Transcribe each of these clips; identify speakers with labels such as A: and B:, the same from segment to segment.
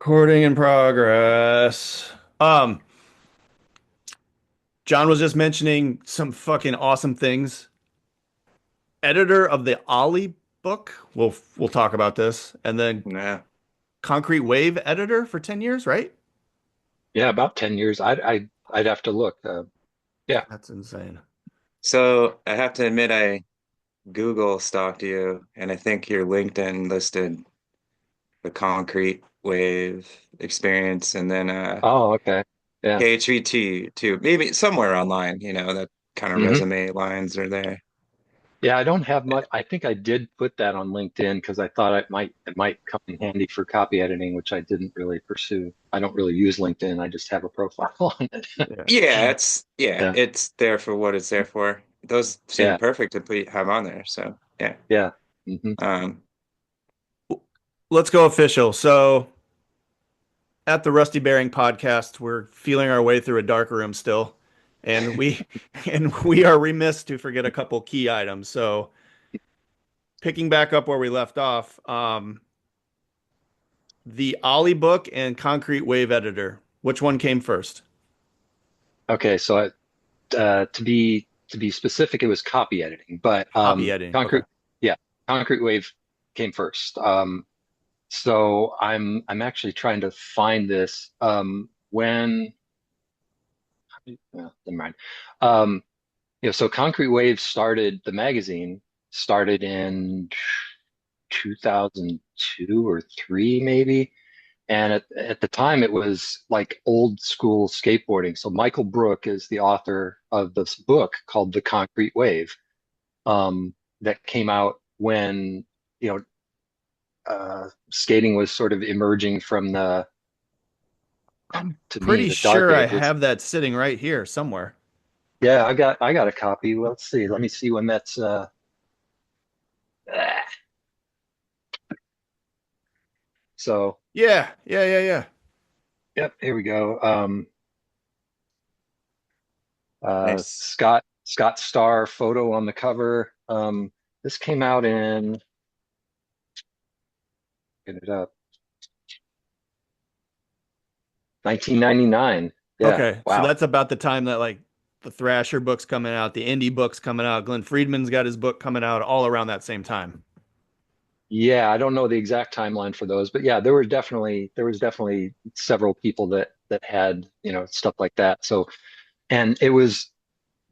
A: Recording in progress. Um, John was just mentioning some fucking awesome things. Editor of the Ollie book. We'll talk about this. And then
B: Yeah.
A: Concrete Wave editor for 10 years, right?
C: Yeah, about 10 years. I'd have to look. Yeah.
A: That's insane.
B: So I have to admit, I Google stalked you, and I think your LinkedIn listed the concrete wave experience, and then
C: Oh, okay. Yeah.
B: KHVT too. Maybe somewhere online, that kind of
C: hmm
B: resume lines are there.
C: Yeah, I don't have much. I think I did put that on LinkedIn because I thought it might come in handy for copy editing, which I didn't really pursue. I don't really use LinkedIn. I just have a profile on it.
A: Yeah.
B: Yeah,
C: Yeah.
B: it's there for what it's there for. Those seem
C: Yeah.
B: perfect to have on there. So yeah.
C: Yeah. hmm
B: Um,
A: Let's go official. So at the Rusty Bearing podcast, we're feeling our way through a dark room still. And we and we are remiss to forget a couple key items. So picking back up where we left off, the Ollie book and Concrete Wave editor. Which one came first?
C: Okay. To be specific, it was copy editing, but
A: Copy editing. Okay.
C: yeah, Concrete Wave came first. So I'm actually trying to find this. When Never mind. Um, so Concrete Wave started, the magazine started in 2002 or three, maybe. And at the time, it was like old school skateboarding. So Michael Brook is the author of this book called The Concrete Wave, that came out when, you know, skating was sort of emerging from
A: I'm
C: to me,
A: pretty
C: the dark
A: sure I
C: ages.
A: have that sitting right here somewhere.
C: Yeah, I got a copy. Let's see. Let me see when that's so
A: Yeah, yeah, yeah, yeah.
C: yep, here we go.
B: nice.
C: Scott Starr photo on the cover. This came out in, get it up, 1999. Yeah.
A: Okay, so
C: Wow.
A: that's about the time that like the Thrasher book's coming out, the indie book's coming out, Glenn Friedman's got his book coming out all around that same time.
C: Yeah, I don't know the exact timeline for those, but yeah, there was definitely several people that had, stuff like that. So, and it was,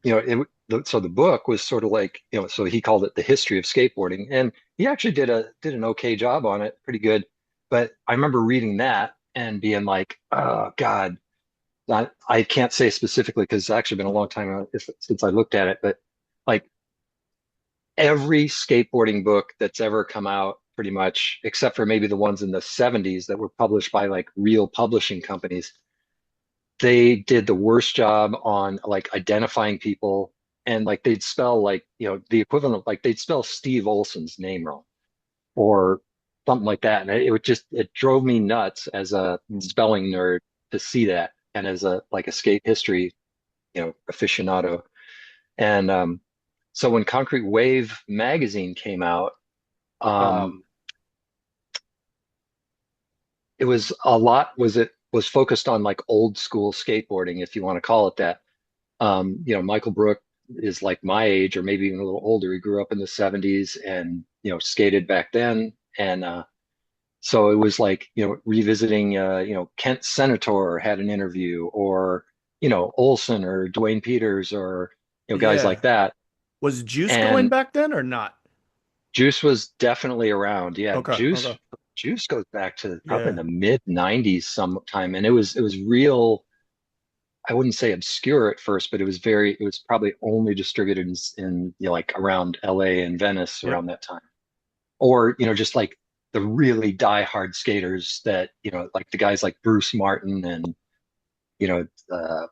C: so the book was sort of like, so he called it the history of skateboarding, and he actually did an okay job on it, pretty good. But I remember reading that and being like, oh God, I can't say specifically because it's actually been a long time since I looked at it, but like every skateboarding book that's ever come out, pretty much, except for maybe the ones in the 70s that were published by like real publishing companies, they did the worst job on like identifying people, and like they'd spell like, the equivalent of like they'd spell Steve Olson's name wrong or something like that. And it drove me nuts as a
B: Hmm.
C: spelling nerd to see that, and as a like a skate history, aficionado. And so when Concrete Wave magazine came out, um, it was a lot was focused on like old school skateboarding, if you want to call it that. Michael Brook is like my age or maybe even a little older. He grew up in the 70s and, skated back then. And so it was like, revisiting, Kent Senator had an interview, or, Olson or Dwayne Peters, or, guys
A: Yeah.
C: like that.
A: Was Juice going
C: And
A: back then or not?
C: Juice was definitely around. Yeah,
A: Okay, okay.
C: Juice goes back to probably in
A: Yeah.
C: the mid 90s sometime. And it was real. I wouldn't say obscure at first, but it was probably only distributed in like around LA and Venice
A: Yep.
C: around that time. Or, just like the really diehard skaters that, like the guys like Bruce Martin and, you know, uh,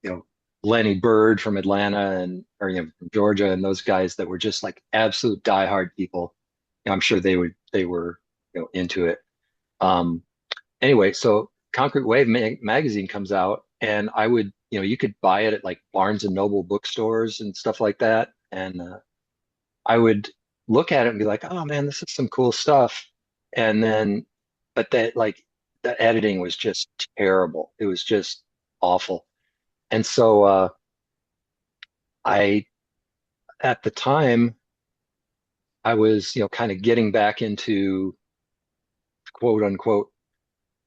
C: you know, Lenny Bird from Atlanta, and or from Georgia, and those guys that were just like absolute diehard people. I'm sure they were, into it. Um, anyway, so Concrete Wave magazine comes out, and I would, you could buy it at like Barnes and Noble bookstores and stuff like that. And I would look at it and be like, oh man, this is some cool stuff. And then, but that like the editing was just terrible. It was just awful. And so I at the time I was, kind of getting back into quote unquote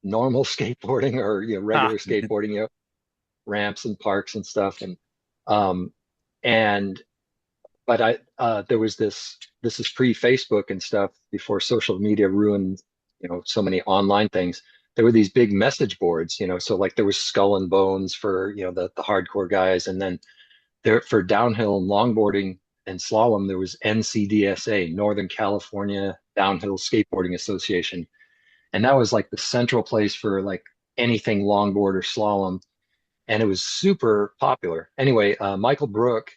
C: normal skateboarding or
A: Ah,
C: regular skateboarding, ramps and parks and stuff. Um and but I there was this is pre-Facebook and stuff before social media ruined, so many online things. There were these big message boards, so like there was Skull and Bones for, the hardcore guys, and then there for downhill and longboarding and slalom, there was NCDSA, Northern California Downhill Skateboarding Association. And that was like the central place for like anything longboard or slalom, and it was super popular. Anyway, Michael Brook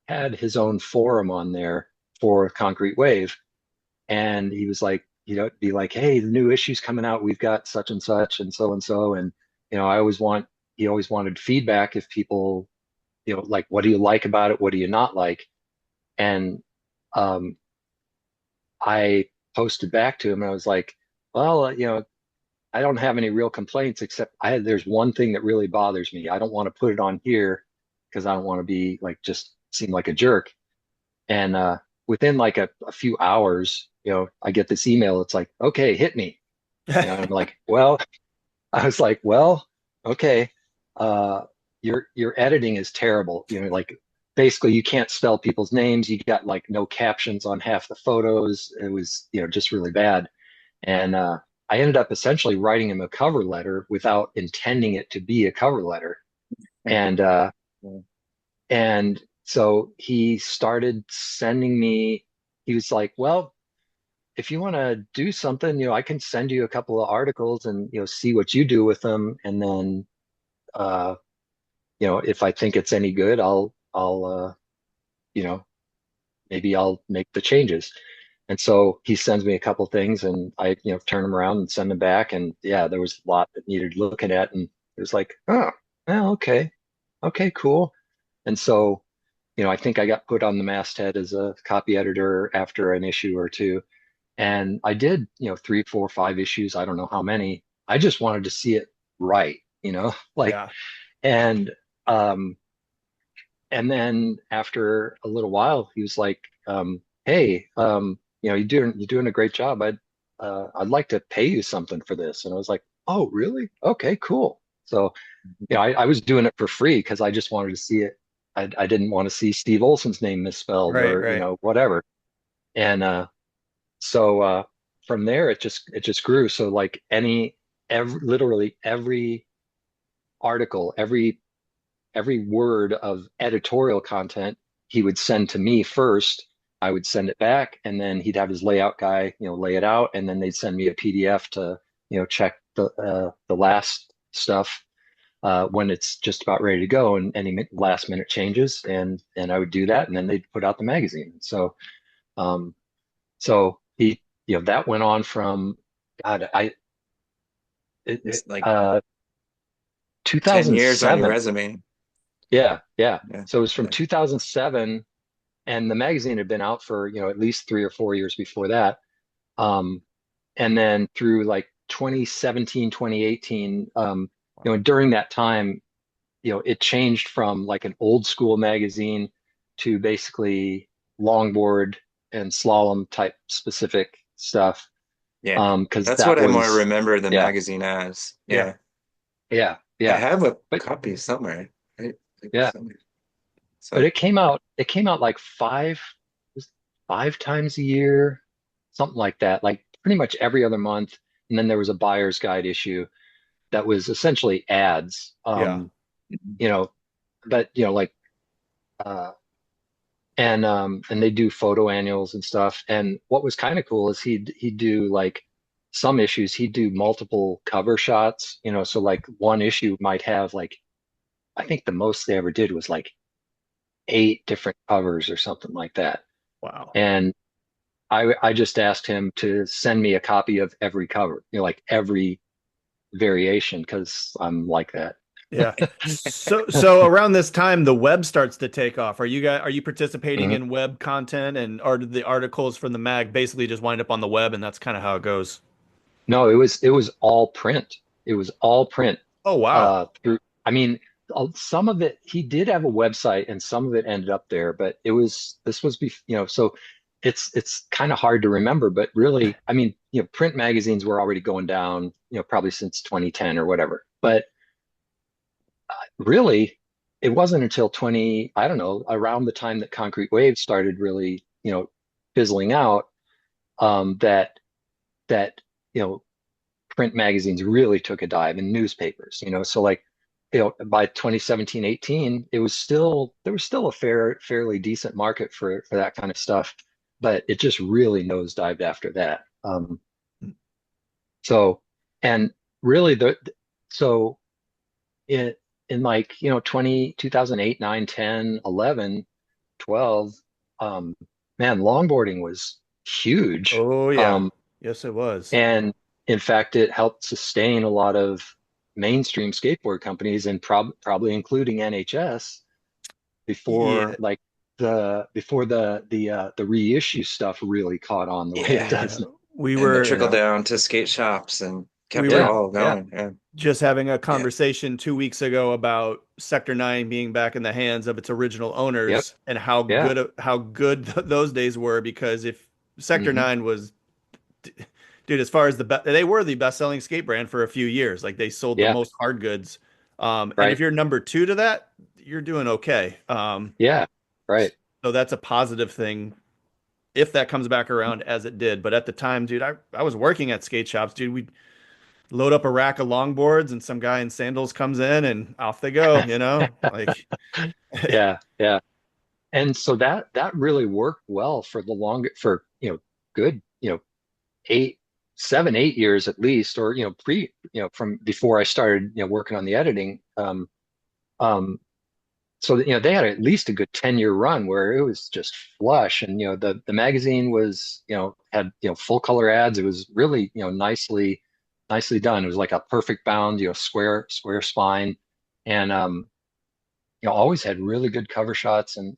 C: had his own forum on there for Concrete Wave, and he was like, be like, "Hey, the new issue's coming out. We've got such and such and so and so." And I always want he always wanted feedback if people, like, what do you like about it? What do you not like? And um, I posted back to him, and I was like, "Well, I don't have any real complaints except there's one thing that really bothers me. I don't want to put it on here because I don't want to be like just seem like a jerk." And within like a few hours, I get this email. It's like, "Okay, hit me." And I'm like, "Well," I was like, "Well, okay. Uh, your editing is terrible. Like basically you can't spell people's names. You got like no captions on half the photos. It was, just really bad." And I ended up essentially writing him a cover letter without intending it to be a cover letter. And so he started sending me, he was like, "Well, if you want to do something, I can send you a couple of articles and, see what you do with them. And then, uh, if I think it's any good, you know, maybe I'll make the changes." And so he sends me a couple things, and I, turn them around and send them back. And yeah, there was a lot that needed looking at. And it was like, "Oh, well, okay. Okay, cool." And so, I think I got put on the masthead as a copy editor after an issue or two. And I did, three, four, five issues. I don't know how many. I just wanted to see it right, like,
A: yeah.
C: and, um, and then after a little while, he was like, "Hey, you're doing a great job. I'd like to pay you something for this." And I was like, "Oh, really? Okay, cool." So, I was doing it for free because I just wanted to see it. I didn't want to see Steve Olson's name misspelled
A: Right,
C: or,
A: right.
C: whatever. And so from there, it just grew. So like literally every article, every word of editorial content he would send to me first. I would send it back, and then he'd have his layout guy, lay it out, and then they'd send me a PDF to, check the last stuff when it's just about ready to go, and any last minute changes, and I would do that, and then they'd put out the magazine. Um, so he, that went on from God,
B: It's like 10 years on your
C: 2007.
B: resume.
C: Yeah, yeah.
B: Yeah.
C: So it was from
B: Yeah.
C: 2007, and the magazine had been out for, at least 3 or 4 years before that. Um, and then through like 2017, 2018, during that time, it changed from like an old school magazine to basically longboard and slalom type specific stuff.
B: Yeah.
C: Because
B: That's what
C: that
B: I more
C: was,
B: remember the
C: yeah,
B: magazine as.
A: Yeah.
B: Yeah.
C: yeah,
B: I
C: yeah.
B: have a
C: But
B: copy somewhere. Right? Like
C: yeah,
B: somewhere.
C: but
B: So
C: it came out like five times a year, something like that, like pretty much every other month. And then there was a buyer's guide issue that was essentially ads.
A: Yeah.
C: You know, but like uh and they do photo annuals and stuff. And what was kind of cool is he'd do like some issues, he'd do multiple cover shots, so like one issue might have like, I think the most they ever did was like 8 different covers or something like that.
A: Wow.
C: And I just asked him to send me a copy of every cover, like every variation, because I'm like that.
A: Yeah. So around this time, the web starts to take off. Are you participating
C: Mhm.
A: in web content, and are the articles from the mag basically just wind up on the web, and that's kind of how it goes?
C: No, it was all print. all print
A: Oh wow.
C: through. I mean, some of it he did have a website, and some of it ended up there, but this was so it's kind of hard to remember, but really, I mean, print magazines were already going down, probably since 2010 or whatever. But really, it wasn't until I don't know, around the time that Concrete Wave started really, fizzling out, that that you know print magazines really took a dive in newspapers, so like, by 2017, 18, there was still a fairly decent market for that kind of stuff, but it just really nosedived after that. So, and really so in like, 2008, 9, 10, 11, 12, man, longboarding was huge.
A: Oh yeah.
C: Um,
A: Yes, it was.
C: And in fact, it helped sustain a lot of mainstream skateboard companies, and probably including NHS,
A: Yeah.
C: before like the reissue stuff really caught on the way it
B: Yeah.
A: Yeah.
C: does now.
A: We
B: And the
A: were
B: trickle down to skate shops and
A: we
B: kept it
A: were
C: Yeah,
B: all
C: yeah,
B: going. Yeah.
A: just having a
B: Yeah.
A: conversation 2 weeks ago about Sector 9 being back in the hands of its original
C: yep,
A: owners and
C: yeah.
A: how good those days were, because if Sector
C: Hmm.
A: 9 was, dude, as far as they were the best-selling skate brand for a few years. Like they sold the
C: Yeah,
A: most hard goods. And if
C: right.
A: you're number 2 to that, you're doing okay.
C: Yeah, right.
A: So that's a positive thing if that comes back around as it did. But at the time, dude, I was working at skate shops, dude. We load up a rack of longboards and some guy in sandals comes in and off they go, like
C: Yeah, yeah. And so that really worked well for the for, good, 8, 7, 8 years at least, or, from before I started, working on the editing. Um, so that, they had at least a good 10-year run where it was just flush, and, the magazine was, had, full color ads. It was really, nicely done. It was like a perfect bound, square spine, and, always had really good cover shots, and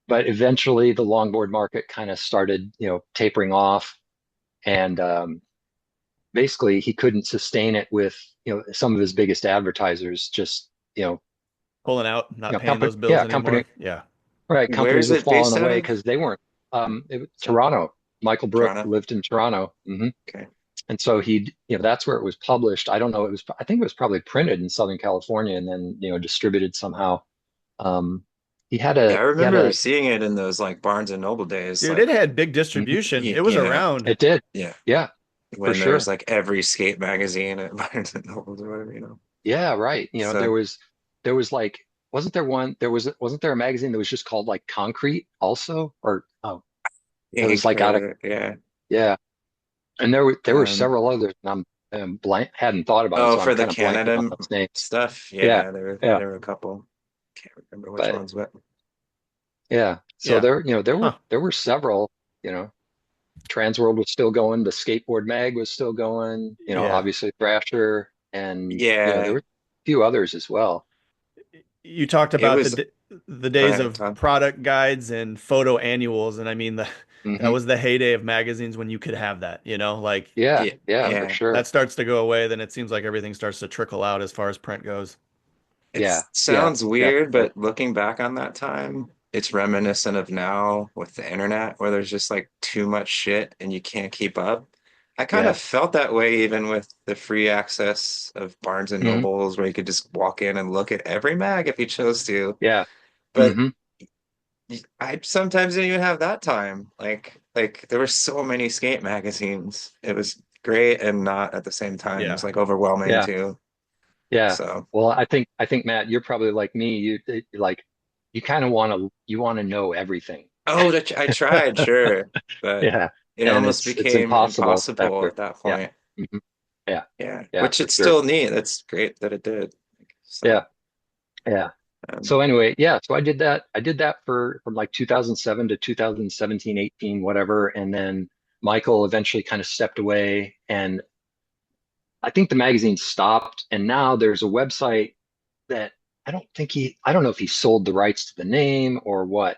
C: but eventually the longboard market kind of started, tapering off, and, basically he couldn't sustain it with, some of his biggest advertisers just,
A: pulling out, not paying
C: company,
A: those bills
C: yeah,
A: anymore. Yeah.
C: right,
B: Where
C: companies
B: is
C: were
B: it
C: falling
B: based out
C: away
B: of?
C: because they weren't.
B: So,
C: Toronto. Michael Brook
B: Toronto.
C: lived in Toronto.
B: Okay.
C: And so that's where it was published. I don't know. I think it was probably printed in Southern California and then, distributed somehow. Um,
B: Yeah, I
C: he had
B: remember
C: a,
B: seeing it in those like Barnes and Noble days,
A: Dude, it
B: like
A: had big
C: Mhm.
A: distribution. It was
B: you know,
A: around.
C: It did.
B: yeah,
C: Yeah, for
B: when there was
C: sure.
B: like every skate magazine at Barnes and Nobles or whatever.
C: Yeah, right.
B: So
C: There was like, wasn't there a magazine that was just called like Concrete also? Or, oh, it was
B: ink
C: like out of,
B: or yeah.
C: yeah. And there were
B: Um,
C: several others, and I'm blank, hadn't thought about them,
B: oh,
C: so I'm
B: for the
C: kind of blanking on
B: Canada
C: those names.
B: stuff,
C: Yeah,
B: yeah,
C: yeah.
B: there were a couple. Can't remember which
C: But
B: ones, but
C: yeah, so
A: Yeah. Huh.
C: there were several, you know, Transworld was still going, the Skateboard Mag was still going,
A: Yeah.
C: obviously Thrasher, and, there
B: yeah,
C: were a few others as well.
A: You talked
B: it
A: about
B: was.
A: the
B: Go
A: days
B: ahead,
A: of
B: Tom.
A: product guides and photo annuals, and I mean that
C: Hmm.
A: was the heyday of magazines when you could have that, like
C: Yeah,
B: Yeah,
C: yeah, for
B: yeah.
C: sure.
A: that starts to go away, then it seems like everything starts to trickle out as far as print goes.
B: It
C: Yeah, yeah,
B: sounds
C: yeah,
B: weird,
C: for
B: but looking back on that time, it's reminiscent of now with the internet where there's just like too much shit and you can't keep up. I kind
C: yeah.
B: of felt that way even with the free access of Barnes and
C: Hmm.
B: Nobles where you could just walk in and look at every mag if you chose to.
C: Yeah.
B: But
C: Hmm.
B: I sometimes didn't even have that time. Like there were so many skate magazines. It was great and not at the same time. It was
A: Yeah.
B: like overwhelming
C: Yeah.
B: too.
C: Yeah.
B: So,
C: Well, I think Matt, you're probably like me. Like, you kind of want to know everything.
B: oh, I tried, sure, but
C: Yeah.
B: it
C: And
B: almost
C: it's
B: became
C: impossible
B: impossible
C: after.
B: at that
C: Yeah.
B: point.
C: Hmm. Yeah.
B: Yeah,
C: Yeah,
B: which
C: for
B: it's
C: sure.
B: still neat. That's great that it did.
C: Yeah.
B: So,
C: Yeah.
B: um,
C: So anyway, yeah, so I did that. I did that for from like 2007 to 2017, 18, whatever. And then Michael eventually kind of stepped away, and I think the magazine stopped. And now there's a website that I don't know if he sold the rights to the name or what.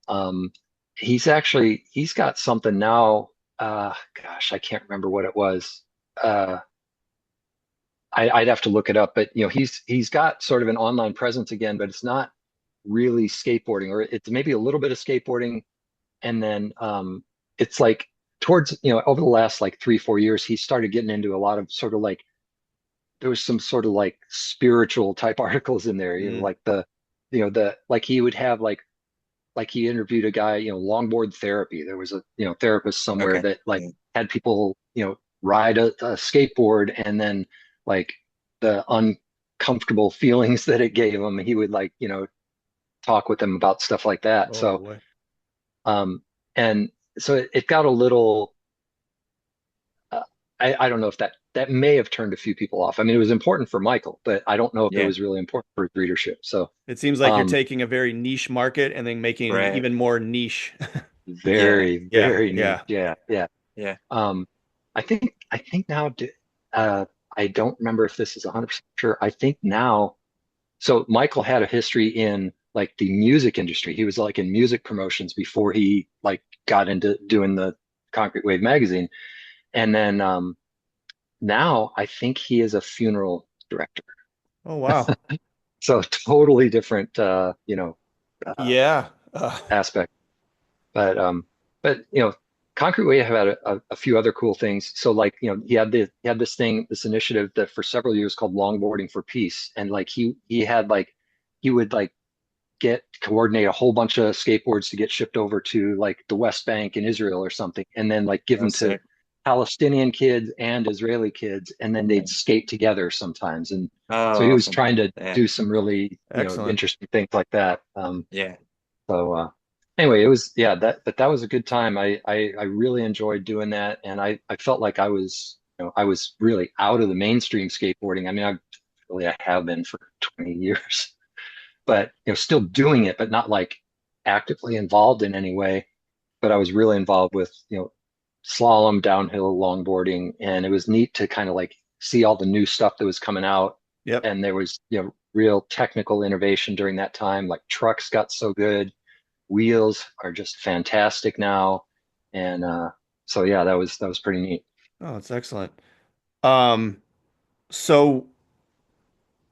C: Um, he's got something now. Gosh, I can't remember what it was. uh, I'd have to look it up, but he's got sort of an online presence again, but it's not really skateboarding, or it's maybe a little bit of skateboarding, and then it's like towards over the last like 3-4 years, he started getting into a lot of sort of like there was some sort of like spiritual type articles in there,
B: Mm,
C: like the like he would have like he interviewed a guy, longboard therapy. There was a therapist somewhere
B: okay.
C: that like
B: Mm,
C: had people ride a skateboard, and then like the uncomfortable feelings that it gave him, he would like talk with them about stuff like that.
A: Oh
C: So
A: boy.
C: um and so it got a little uh, I don't know if that may have turned a few people off. I mean, it was important for Michael, but I don't know if it
B: yeah,
C: was really important for his readership. So
A: It seems like you're
C: um
A: taking a very niche market and then making it
B: right.
A: even more niche.
B: Yeah,
C: very,
A: Yeah,
C: very neat.
A: yeah.
C: Yeah, yeah.
B: yeah.
C: Um, I think now, uh, I don't remember if this is 100% sure. I think now, so Michael had a history in like the music industry. He was like in music promotions before he like got into doing the Concrete Wave magazine. And then now I think he is a funeral director.
A: Oh wow.
C: So totally different,
A: Yeah.
C: aspect. But Concrete Wave had a few other cool things. So like, he had this initiative that for several years called Longboarding for Peace. And like he would like coordinate a whole bunch of skateboards to get shipped over to like the West Bank in Israel or something, and then like give
B: Oh,
C: them to
B: sick.
C: Palestinian kids and Israeli kids, and then they'd skate together sometimes. And so
B: Oh,
C: he was
B: awesome.
C: trying to
B: Yeah,
C: do some really,
A: Excellent.
C: interesting things like that.
B: yeah,
C: So anyway, it was yeah but that was a good time. I really enjoyed doing that, and I felt like I was really out of the mainstream skateboarding. I mean, I have been for 20 years, but still doing it, but not like actively involved in any way. But I was really involved with slalom, downhill, longboarding, and it was neat to kind of like see all the new stuff that was coming out.
A: Yep.
C: And there was real technical innovation during that time. Like trucks got so good, wheels are just fantastic now, and so yeah, that was pretty neat.
A: Oh, that's excellent. Um, so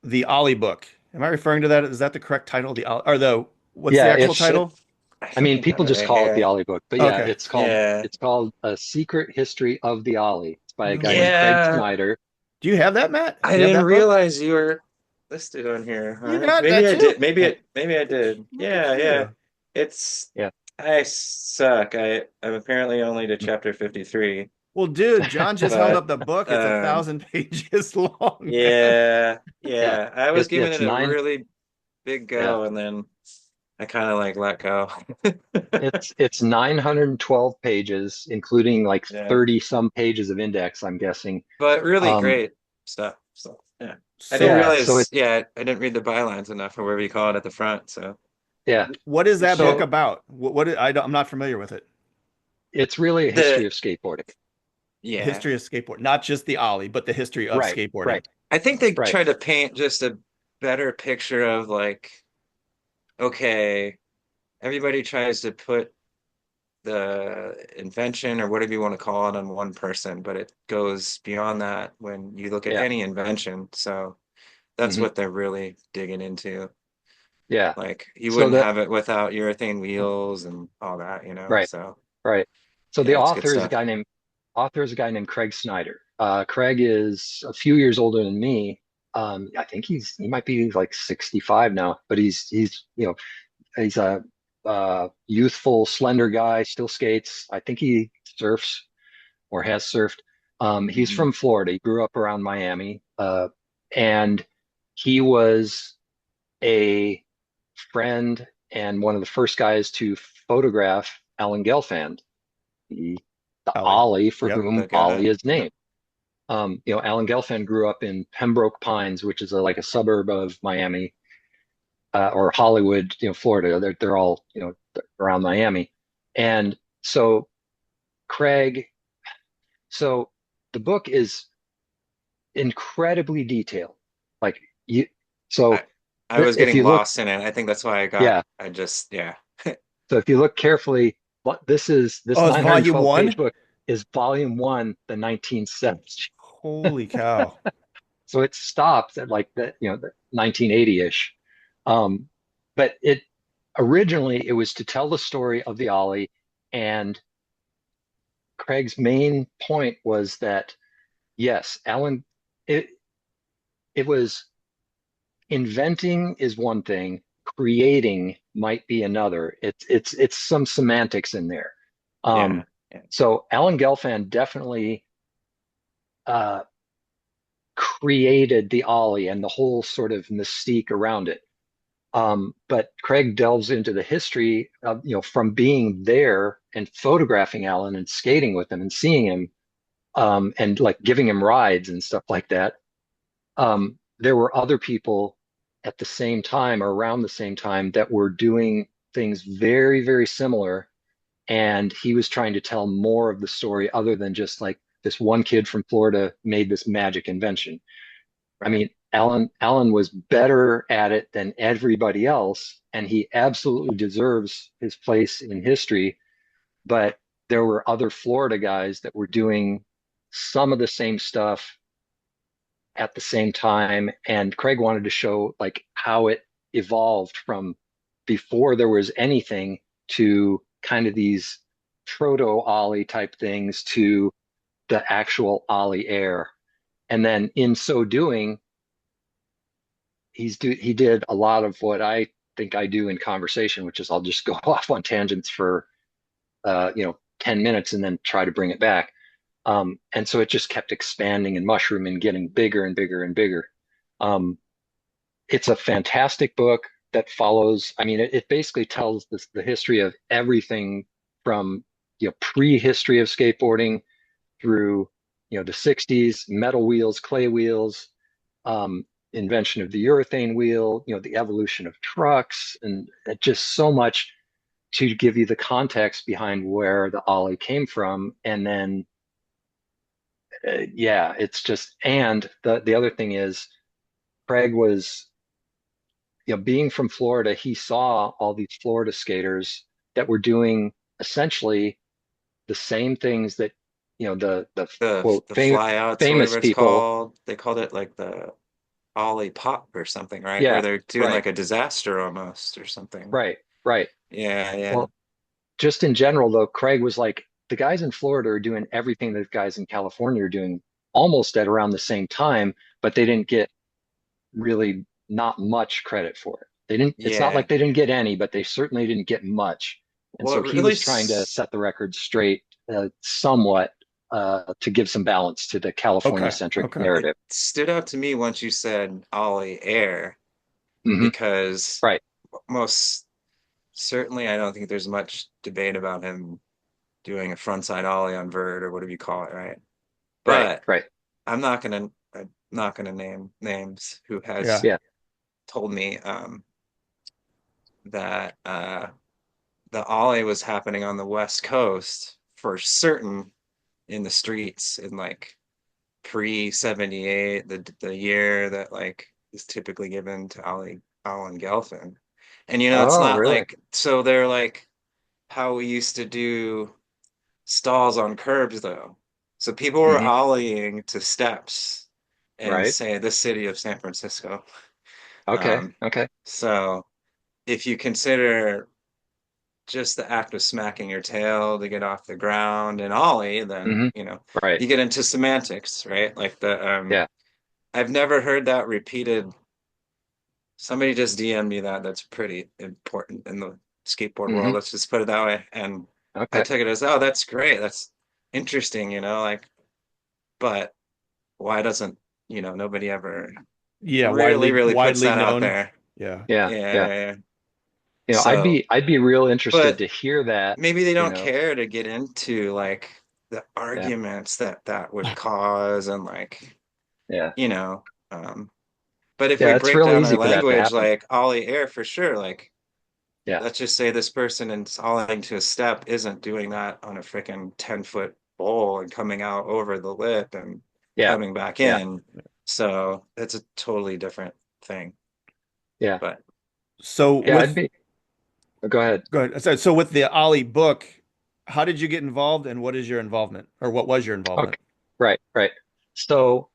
A: the Ollie book. Am I referring to that? Is that the correct title? The Ollie, or the what's the
C: Yeah,
A: actual
B: it
C: it's
B: should.
A: title?
B: I
C: I
B: think
C: mean,
B: I got
C: people
B: it
C: just
B: right
C: call it the
B: here.
C: Ollie book, but yeah,
A: Okay.
B: Yeah,
C: it's called A Secret History of the Ollie. It's by a
A: No
C: guy named
A: way.
C: Craig
B: yeah.
C: Snyder.
A: Do you have that, Matt?
B: I
A: Do you have
B: didn't
A: that book?
B: realize you were listed on here.
A: You
B: Huh?
A: got that
B: Maybe I
A: too?
B: did. Maybe
C: Yeah,
B: it. Maybe I did.
A: Look at
B: Yeah, yeah.
A: you.
B: It's.
C: yeah.
B: I suck. I'm apparently only to chapter 53,
A: Well, dude, John just held
B: but
A: up the book. It's a
B: um,
A: thousand pages long, man.
B: yeah,
C: Yeah,
B: yeah. I was giving
C: it's
B: it a
C: nine.
B: really big
C: Yeah,
B: go, and then I kind of like let go.
C: it's 912 pages, including like
B: Yeah,
C: 30 some pages of index, I'm guessing.
B: but really
C: Um,
B: great stuff. So yeah, I didn't
A: So,
C: yeah, so
B: realize. Yeah, I didn't read the bylines enough, or whatever you call it at the front. So
C: yeah,
A: what is that book
C: so
A: about? I'm not familiar with it.
C: it's really a history
B: the
C: of skateboarding.
A: The
B: yeah.
A: history of skateboard, not just the Ollie, but the history of
C: Right,
A: skateboarding.
C: right,
B: I think they
C: right.
B: try to paint just a better picture of like, okay, everybody tries to put the invention or whatever you want to call it on one person, but it goes beyond that when you look at
C: Yeah.
B: any invention. So that's
C: Hmm.
B: what they're really digging into.
C: Yeah.
B: Like you
C: So
B: wouldn't
C: the
B: have it without urethane wheels and all that,
C: right,
B: So
C: right. So the
B: yeah, it's good stuff.
C: author is a guy named Craig Snyder. Craig is a few years older than me. I think he might be like 65 now, but he's a youthful, slender guy, still skates. I think he surfs or has surfed. He's
B: Mhm.
C: from Florida. He grew up around Miami, and he was a friend and one of the first guys to photograph Alan Gelfand, the
A: Ollie.
C: Ollie for
A: Yep.
C: whom
B: The guy.
C: Ollie is
B: Yep.
C: named. Alan Gelfand grew up in Pembroke Pines, which is like a suburb of Miami, or Hollywood, Florida. They're all, around Miami. And so Craig, so the book is incredibly detailed. Like you,
B: I
C: so
B: I was
C: if
B: getting
C: you look,
B: lost in it. I think that's why
C: yeah.
B: I just yeah.
C: So if you look carefully, what this
A: Oh, it's volume
C: 912 page
A: one?
C: book is volume one, the 1970s.
A: Holy cow.
C: So it stopped at like the 1980-ish. Um, but it originally it was to tell the story of the Ollie, and Craig's main point was that yes, Alan, it it was inventing is one thing, creating might be another. It's some semantics in there.
B: Yeah.
C: Um,
B: Yeah.
C: so Alan Gelfand definitely uh, created the Ollie and the whole sort of mystique around it. But Craig delves into the history of, from being there and photographing Alan and skating with him and seeing him, and like giving him rides and stuff like that. There were other people at the same time or around the same time that were doing things very, very similar. And he was trying to tell more of the story other than just like this one kid from Florida made this magic invention. I mean, Alan was better at it than everybody else, and he absolutely deserves his place in history. But there were other Florida guys that were doing some of the same stuff at the same time, and Craig wanted to show like how it evolved from before there was anything to kind of these proto Ollie type things to the actual Ollie Air. And then in so doing, he did a lot of what I think I do in conversation, which is I'll just go off on tangents for 10 minutes and then try to bring it back. And so it just kept expanding and mushrooming, getting bigger and bigger and bigger. Um, it's a fantastic book that follows. I mean, it basically tells the history of everything from prehistory of skateboarding through the 60s, metal wheels, clay wheels, um, invention of the urethane wheel, the evolution of trucks, and just so much to give you the context behind where the Ollie came from. And then, yeah, it's just, and the other thing is, Craig was, being from Florida, he saw all these Florida skaters that were doing essentially the same things that, the quote,
B: The flyouts or
C: famous
B: whatever it's
C: people.
B: called. They called it like the Ollie Pop or something, right? Where
C: Yeah,
B: they're doing
C: right,
B: like a disaster almost or something.
C: right, right.
B: Yeah, yeah.
C: Well, just in general, though, Craig was like, the guys in Florida are doing everything that guys in California are doing almost at around the same time, but they didn't get really not much credit for it. It's not
B: Yeah.
C: like they didn't get any, but they certainly didn't get much. And
B: Well,
C: so
B: it
C: he
B: really
C: was trying to set the record straight, somewhat, to give some balance to the California
A: Okay.
C: centric
A: Okay.
B: it
C: narrative.
B: stood out to me once you said Ollie Air
C: Hmm.
B: because
C: Right,
B: most certainly I don't think there's much debate about him doing a frontside Ollie on vert or whatever you call it, right?
C: right,
B: But
C: right.
B: I'm not gonna name names who has
A: Yeah.
C: Yeah.
B: told me that the Ollie was happening on the West Coast for certain in the streets in like pre 78, the year that like is typically given to Alan Gelfand. And it's
C: Oh,
B: not
C: really?
B: like so they're like how we used to do stalls on curbs though. So people were
C: Hmm.
B: ollieing to steps in
C: Right.
B: say the city of San Francisco.
C: Okay.
B: Um,
C: Okay.
B: so if you consider just the act of smacking your tail to get off the ground and ollie, then
C: Hmm. Right.
B: you get into semantics, right? Like
C: Yeah.
B: I've never heard that repeated. Somebody just DM'd me that. That's pretty important in the skateboard world.
C: Hmm.
B: Let's just put it that way. And I
C: Okay.
B: took it as, oh, that's great. That's interesting, like, but why doesn't, nobody ever
A: Yeah.
B: really, really puts
A: Widely
B: that out
A: known.
B: there.
A: Yeah.
C: Yeah.
B: Yeah,
C: Yeah.
B: yeah, yeah.
C: I'd
B: So,
C: be real interested
B: but
C: to hear that,
B: maybe they
C: you
B: don't
C: know.
B: care to get into like the
C: Yeah.
B: arguments that would cause and like,
C: Yeah.
B: you know, um, but if we
C: Yeah, it's
B: break
C: real
B: down our
C: easy for that to
B: language,
C: happen.
B: like Ollie Air for sure, like
C: Yeah.
B: let's just say this person installing to a step isn't doing that on a freaking 10-foot bowl and coming out over the lip and
C: Yeah.
B: coming back
C: Yeah.
B: in. So it's a totally different thing.
C: Yeah.
B: But
A: So
C: Yeah,
B: yeah.
C: I'd be, go ahead.
A: go ahead. So with the Ollie book, how did you get involved and what is your involvement or what was your involvement?
C: Okay. Right, right. So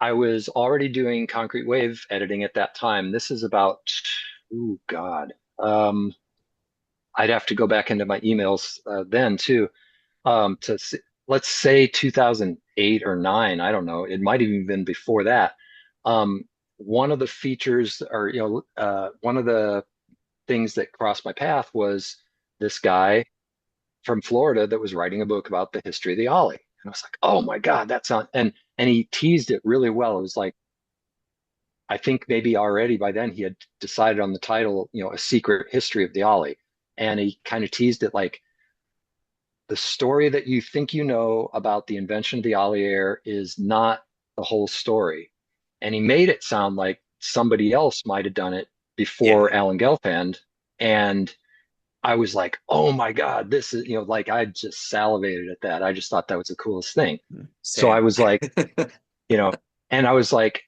C: I was already doing concrete wave editing at that time. This is about, oh God, I'd have to go back into my emails then too. To let's say 2008 or nine. I don't know. It might have even been before that. Um, one of the features, or one of the things that crossed my path was this guy from Florida that was writing a book about the history of the Ollie. And I was like, oh my God, that sounds, and he teased it really well. It was like, I think maybe already by then he had decided on the title, A Secret History of the Ollie. And he kind of teased it like the story that you think you know about the invention of the Ollie Air is not the whole story. And he made it sound like somebody else might have done it before
B: Yeah,
C: Alan Gelfand. And I was like, oh my God, this is, like I just salivated at that. I just thought that was the coolest thing. So I
B: same.
C: was like, you know, and I was like,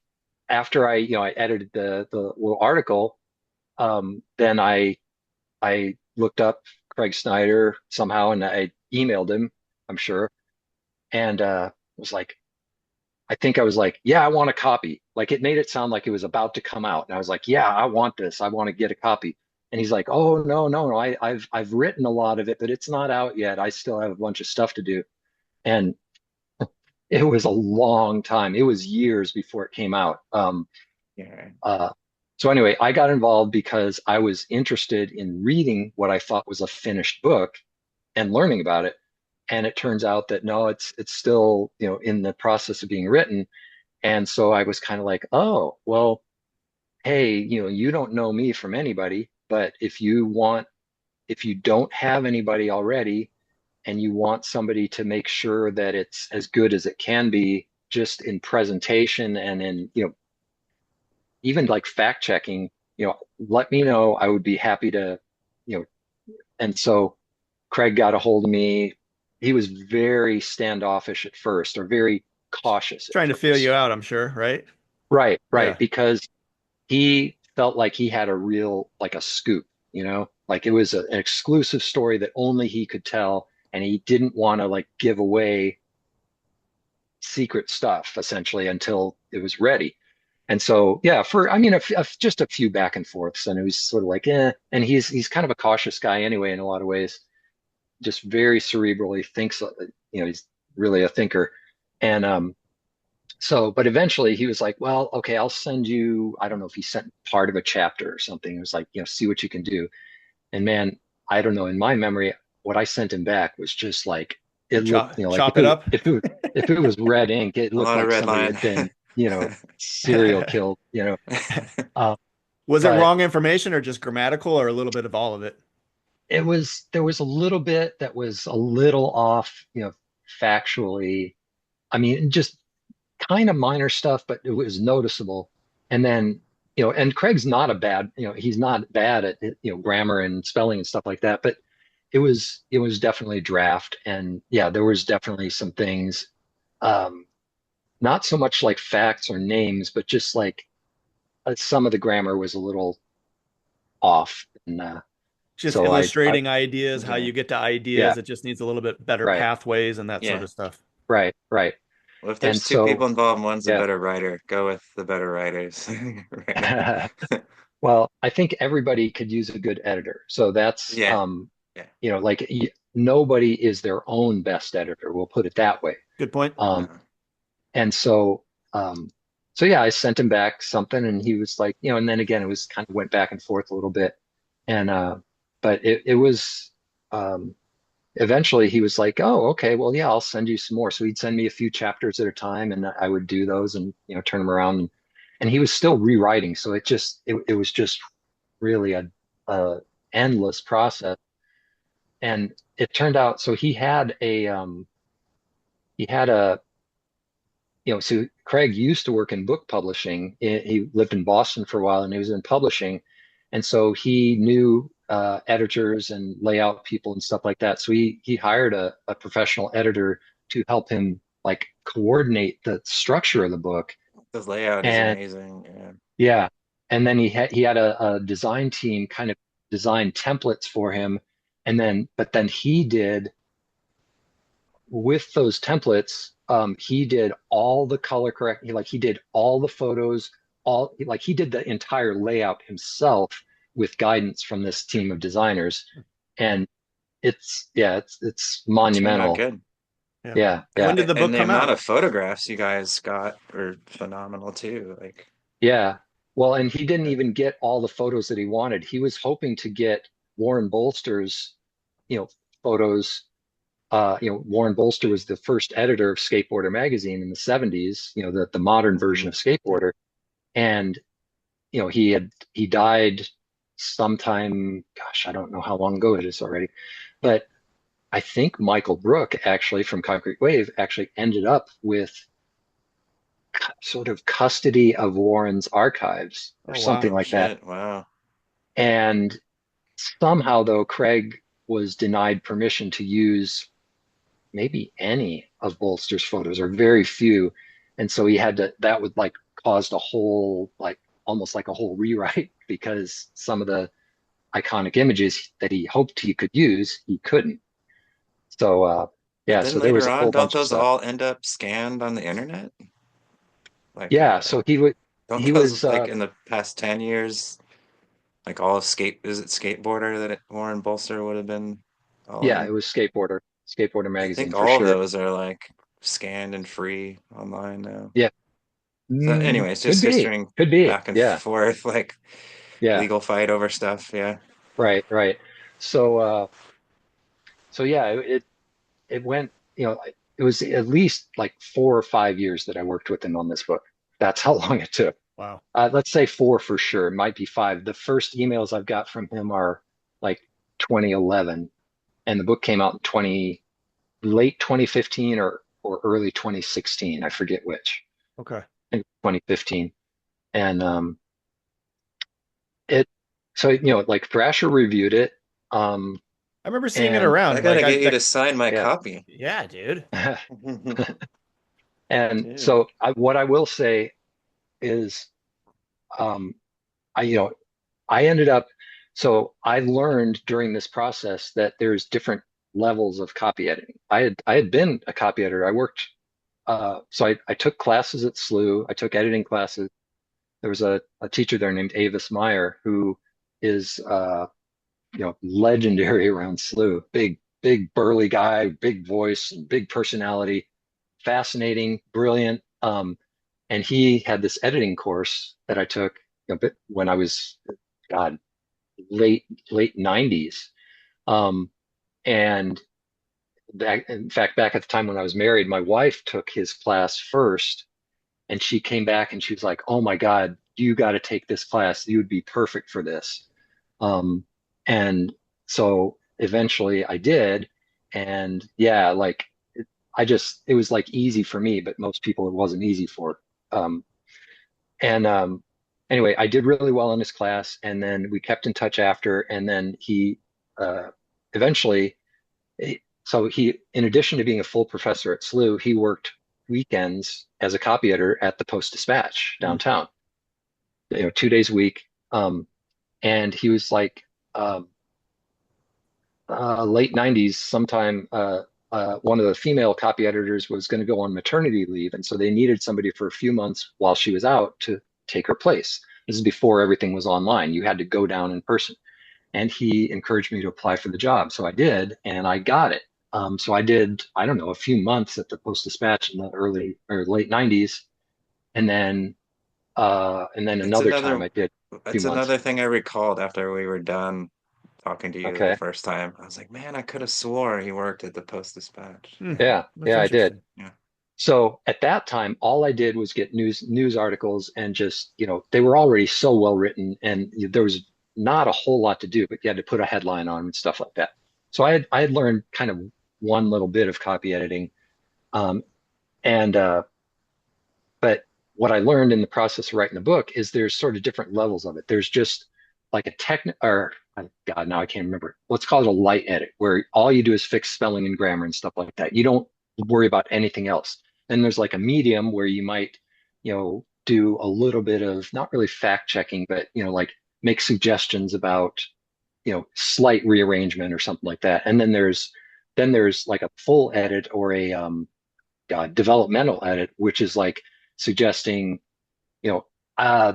C: after I edited the little article, then I looked up Craig Snyder somehow and I emailed him, I'm sure, and was like, I think I was like, yeah, I want a copy. Like it made it sound like it was about to come out. And I was like, yeah, I want this. I want to get a copy. And he's like, oh no, no, no. I've written a lot of it, but it's not out yet. I still have a bunch of stuff to do. And it was a long time. It was years before it came out.
B: Yeah.
C: Uh, so anyway, I got involved because I was interested in reading what I thought was a finished book and learning about it. And it turns out that no, it's still, in the process of being written. And so I was kind of like, oh, well, hey, you don't know me from anybody, but if you don't have anybody already and you want somebody to make sure that it's as good as it can be, just in presentation and in, even like fact checking, let me know. I would be happy to, you know, and so Craig got a hold of me. He was very standoffish at first, or very cautious at
A: Trying to feel you
C: first.
A: out, I'm sure, right?
C: Right, right,
A: Yeah.
C: because he felt like he had like a scoop, like it was an exclusive story that only he could tell, and he didn't want to like give away secret stuff essentially until it was ready. And so, yeah, I mean, just a few back and forths, and it was sort of like, And he's kind of a cautious guy anyway in a lot of ways, just very cerebral. He thinks, he's really a thinker. And but eventually he was like, well, okay, I'll send you, I don't know if he sent part of a chapter or something. It was like, see what you can do. And man, I don't know, in my memory, what I sent him back was just like, it looked, like
A: Chop it up.
C: if it was red ink, it
B: A
C: looked
B: lot of
C: like
B: red
C: somebody
B: line.
C: had been, serial killed, Uh,
A: Was it
C: but
A: wrong information or just grammatical or a little bit of all of it?
C: there was a little bit that was a little off, factually. I mean, just kind of minor stuff, but it was noticeable. And then, and Craig's not a bad, he's not bad at, grammar and spelling and stuff like that, but it was definitely draft. And yeah, there was definitely some things, um, not so much like facts or names, but just like some of the grammar was a little off. And
A: Just
C: so I,
A: illustrating ideas, how
B: Yeah.
A: you get to
C: yeah,
A: ideas. It just needs a little bit better
C: right,
A: pathways and that sort
B: Yeah.
A: of stuff.
C: right, right.
B: Well, if
C: And
B: there's two
C: so,
B: people involved and one's a
C: yeah.
B: better writer, go with the better writers. Right.
C: Well, I think everybody could use a good editor. So that's,
B: Yeah. Yeah.
C: like nobody is their own best editor. We'll put it that way.
A: Good point.
C: Um,
B: No.
C: and um, so yeah, I sent him back something, and he was like, and then again, it was kind of went back and forth a little bit, and but it was eventually he was like, oh, okay, well, yeah, I'll send you some more. So he'd send me a few chapters at a time, and I would do those and turn them around, and he was still rewriting. So it was just really a endless process. And it turned out, so he had a so Craig used to work in book publishing. He lived in Boston for a while, and he was in publishing, and so he knew editors and layout people and stuff like that. So he hired a professional editor to help him like coordinate the structure of the book.
B: The layout is
C: And
B: amazing. Yeah.
C: yeah, and then he had a design team kind of design templates for him, and then he did with those templates, he did all the color correct. He did all the photos, he did the entire layout himself with guidance from this team of designers. And it's
B: It turned out
C: monumental.
B: good.
A: Yeah.
C: Yeah,
A: When
C: yeah,
A: did the
B: And
A: book
B: the
A: come
B: amount
A: out?
B: of photographs you guys got were phenomenal too. Like,
C: yeah. Well, and he didn't even get all the photos that he wanted. He was hoping to get Warren Bolster's, you know, photos. Warren Bolster was the first editor of Skateboarder magazine in the 70s, the modern version
B: mhm.
C: of Skateboarder. And, he died sometime, gosh, I don't know how long ago it is already, but I think Michael Brook actually from Concrete Wave actually ended up with sort of custody of Warren's archives or
A: Oh
C: something
A: wow.
B: Oh
C: like that.
B: shit, wow.
C: And somehow, though, Craig was denied permission to use maybe any of Bolster's photos or very few. And so he had to, that would like caused a whole, like almost like a whole rewrite because some of the iconic images that he hoped he could use, he couldn't. So,
B: But
C: yeah,
B: then
C: so there was
B: later
C: a
B: on,
C: whole
B: don't
C: bunch of
B: those
C: stuff.
B: all end up scanned on the internet? Like,
C: Yeah, so
B: don't
C: he was,
B: those like in the past 10 years, like all of is it Skateboarder that Warren Bolster would have been all
C: yeah, it
B: in?
C: was Skateboarder
B: I
C: magazine
B: think
C: for
B: all of
C: sure.
B: those are like scanned and free online now.
C: Yeah,
B: So, anyways,
C: could
B: just
C: be,
B: history
C: could be.
B: back and
C: Yeah,
B: forth, like
C: yeah,
B: legal fight over stuff. Yeah.
C: right, right. So, yeah, it went, it was at least like 4 or 5 years that I worked with him on this book. That's how long it took.
A: Wow.
C: Let's say four for sure. It might be five. The first emails I've got from him are like 2011, and the book came out in late 2015 or early 2016. I forget which.
A: Okay.
C: I think 2015. And it so like Thrasher reviewed it. Um,
A: I remember seeing it
C: and
B: I
A: around.
B: gotta
A: Like
B: get you to sign my
C: yeah.
B: copy.
A: yeah, dude.
C: And
B: Dude.
C: so what I will say is um, I you know I ended up so I learned during this process that there's different levels of copy editing. I had been a copy editor. I worked so I took classes at SLU. I took editing classes. There was a teacher there named Avis Meyer who is legendary around SLU. Big burly guy, big voice, big personality, fascinating, brilliant. And he had this editing course that I took when I was, God, late 90s. Um, and in fact, back at the time when I was married, my wife took his class first, and she came back and she was like, "Oh my God, you got to take this class. You would be perfect for this." Um, and so eventually I did, and yeah, like it was like easy for me, but most people it wasn't easy for. Um, and Anyway, I did really well in his class, and then we kept in touch after. And then he eventually, so he, in addition to being a full professor at SLU, he worked weekends as a copy editor at the Post-Dispatch
A: Hmm.
C: downtown, 2 days a week. And he was like, um, late 90s, sometime one of the female copy editors was going to go on maternity leave. And so they needed somebody for a few months while she was out to take her place. This is before everything was online. You had to go down in person. And he encouraged me to apply for the job. So I did, and I got it. So I did, I don't know, a few months at the Post Dispatch in the early or late 90s. And then
B: It's
C: another time
B: another
C: I did a few
B: it's
C: months.
B: another thing I recalled after we were done talking to you the
C: Okay.
B: first time. I was like, man, I could have swore he worked at the Post Dispatch.
A: Hmm.
C: Yeah.
A: That's
C: Yeah, I did.
A: interesting.
B: Yeah.
C: So at that time, all I did was get news articles and just, they were already so well written and there was not a whole lot to do, but you had to put a headline on and stuff like that. So I had learned kind of one little bit of copy editing. Um, and But what I learned in the process of writing the book is there's sort of different levels of it. There's just like a God, now I can't remember. Let's call it a light edit, where all you do is fix spelling and grammar and stuff like that. You don't worry about anything else. Then there's like a medium where you might, do a little bit of not really fact checking, but like make suggestions about, slight rearrangement or something like that. And then there's then there's like a full edit or a developmental edit, which is like suggesting, you know, uh,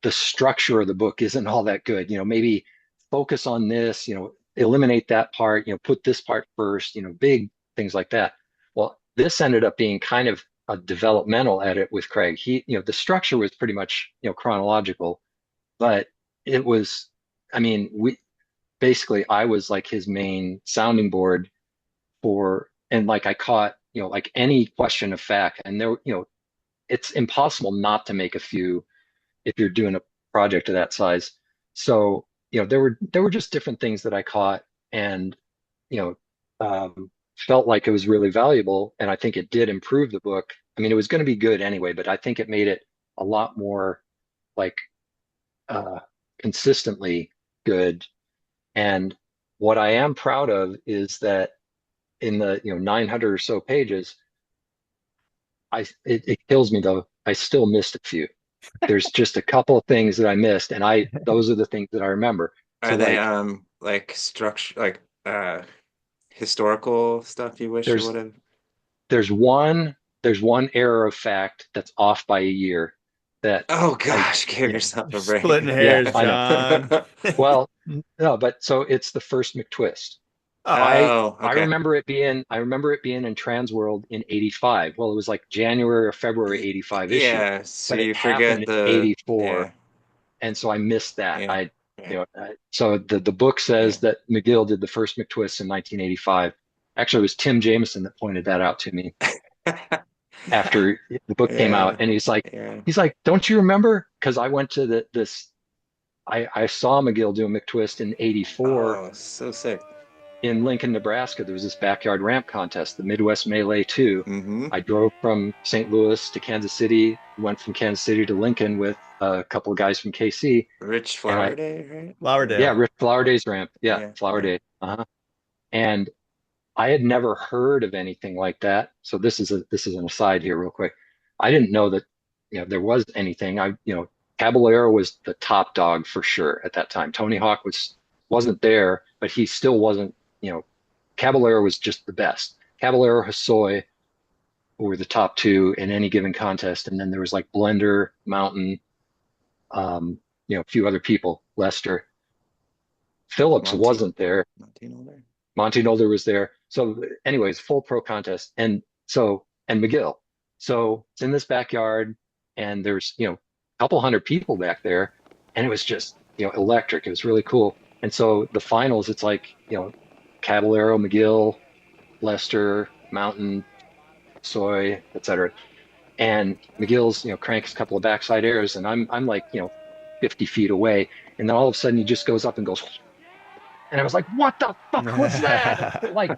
C: the structure of the book isn't all that good. Maybe focus on this, eliminate that part, put this part first, big things like that. Well, this ended up being kind of a developmental edit with Craig. The structure was pretty much, chronological, but it was, I mean, I was like his main sounding board and like I caught, like any question of fact, and there, it's impossible not to make a few if you're doing a project of that size. So, there were just different things that I caught and, you know, felt like it was really valuable. And I think it did improve the book. I mean, it was going to be good anyway, but I think it made it a lot more like uh, consistently good. And what I am proud of is that in the 900 or so pages, it kills me though. I still missed a few. There's just a couple of things that I missed, and those are the things that I remember.
B: Are
C: So
B: they like structure historical stuff you wish you would
C: there's
B: have?
C: there's one error of fact that's off by a year that
B: Oh
C: I
B: gosh, give
C: yeah,
B: yourself
A: You're
B: a break.
A: splitting
C: yeah,
A: hairs,
C: I know.
A: John.
C: Well, no, but so it's the first McTwist.
A: Oh,
B: Oh,
C: I
B: okay.
C: remember it being in Transworld in 85. Well, it was like January or February 85 issue,
B: Yeah, so
C: but it
B: you
C: happened
B: forget
C: in
B: the
C: 84,
B: yeah,
C: and so I missed that.
B: yeah, yeah,
C: So the book
B: yeah.
C: says that McGill did the first McTwist in 1985. Actually, it was Tim Jameson that pointed that out to me after the book came out,
B: Yeah,
C: and
B: yeah.
C: he's like, "Don't you remember?" Because I went to this. I saw McGill do a McTwist in '84
B: Oh, so sick.
C: in Lincoln, Nebraska. There was this backyard ramp contest, the Midwest Melee 2.
B: Mm-hmm.
C: I drove from St. Louis to Kansas City, went from Kansas City to Lincoln with a couple of guys from KC,
B: Rich
C: and
B: Flower Day, right?
C: yeah,
A: Flowerdale.
C: Rich Flower Day's ramp. Yeah,
B: Yeah,
C: Flower
B: yeah.
C: Day. Uh-huh. And I had never heard of anything like that. So this is an aside here real quick. I didn't know that, there was anything. Caballero was the top dog for sure at that time. Tony Hawk wasn't there, but he still wasn't, Caballero was just the best. Caballero, Hosoi were the top two in any given contest. And then there was like Blender, Mountain, a few other people, Lester. Phillips
B: Monty,
C: wasn't there.
B: Monty Older.
C: Monty Nolder was there. So, anyways, full pro contest, and McGill. So it's in this backyard, and there's a couple hundred people back there, and it was just electric. It was really cool. And so the finals, it's like Caballero, McGill, Lester, Mountain, Soy, etc. And McGill's cranks a couple of backside airs, and I'm like 50 feet away, and then all of a sudden he just goes up and goes. And I was like, what the fuck was that? Like,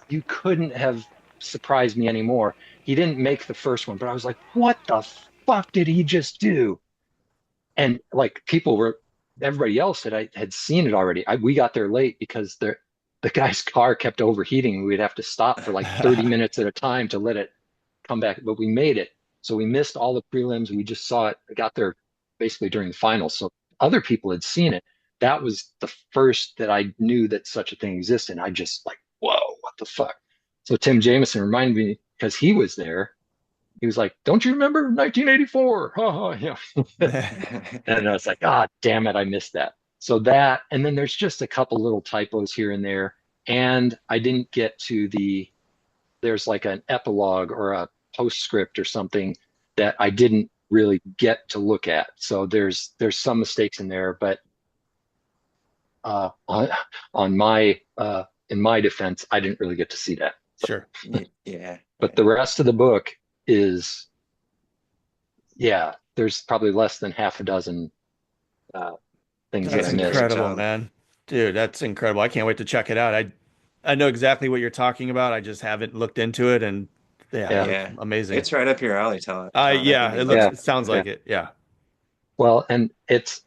C: you couldn't have surprised me anymore. He didn't make the first one, but I was like, what the fuck did he just do? And like, everybody else had seen it already. We got there late because the guy's car kept overheating. We'd have to stop for like 30 minutes at a time to let it come back, but we made it. So we missed all the prelims. We just saw it. I got there basically during the finals. So other people had seen it. That was the first that I knew that such a thing existed. And I just like, whoa, what the fuck? So Tim Jameson reminded me because he was there. He was like, "Don't you remember 1984?" And I was like, "Ah, damn it, I missed that." So that, and then there's just a couple little typos here and there. And I didn't get to there's like an epilogue or a postscript or something that I didn't really get to look at. So there's some mistakes in there, but on my in my defense, I didn't really get to see that.
A: Sure.
B: Yeah,
C: But
B: yeah.
C: the rest of the book is, yeah, there's probably less than half a dozen uh, things that
A: That's
C: I
B: Yeah, great
C: missed.
A: incredible,
B: job.
A: man. Dude, that's incredible. I can't wait to check it out. I know exactly what you're talking about. I just haven't looked into it, and yeah, it
C: Yeah,
A: looks
B: Yeah.
A: amazing.
B: It's right up your alley, Todd. I
A: Yeah,
B: think
A: it
B: you'd love
A: looks
C: yeah,
A: it sounds
C: yeah.
A: like it. Yeah.
C: Well, and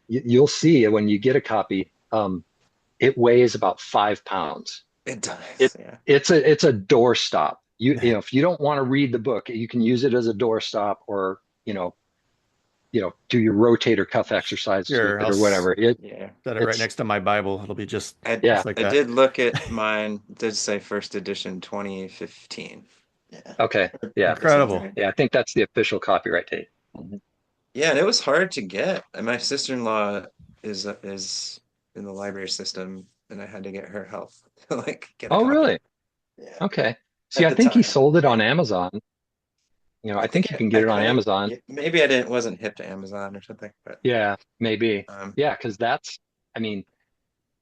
C: you'll see when you get a copy. It weighs about 5 pounds.
B: it
C: It
B: does. Yeah.
C: it's a doorstop. If you don't want to read the book, you can use it as a doorstop, or do your rotator cuff exercises with
A: Sure.
C: it or whatever.
B: Yeah.
A: Set it right
C: It's
A: next to my Bible. It'll be just
B: I
C: yeah.
A: just like
B: I
A: that.
B: did look at mine. It did say first edition 2015. Yeah.
C: Okay. Yeah.
B: That sounds
A: Incredible.
B: right.
C: Yeah. I think that's the official copyright date. Mhm.
B: Yeah, and it was hard to get. And my sister-in-law is in the library system, and I had to get her help to like get a
C: Oh,
B: copy.
C: really?
B: Yeah.
C: Okay. See,
B: At
C: I
B: the
C: think he
B: time.
C: sold it
B: Yeah.
C: on Amazon. I
B: I
C: think
B: think
C: you can
B: I
C: get it on
B: couldn't.
C: Amazon.
B: Yeah, maybe I didn't wasn't hip to Amazon or something, but
C: Yeah, maybe.
B: um
C: Yeah, because I mean,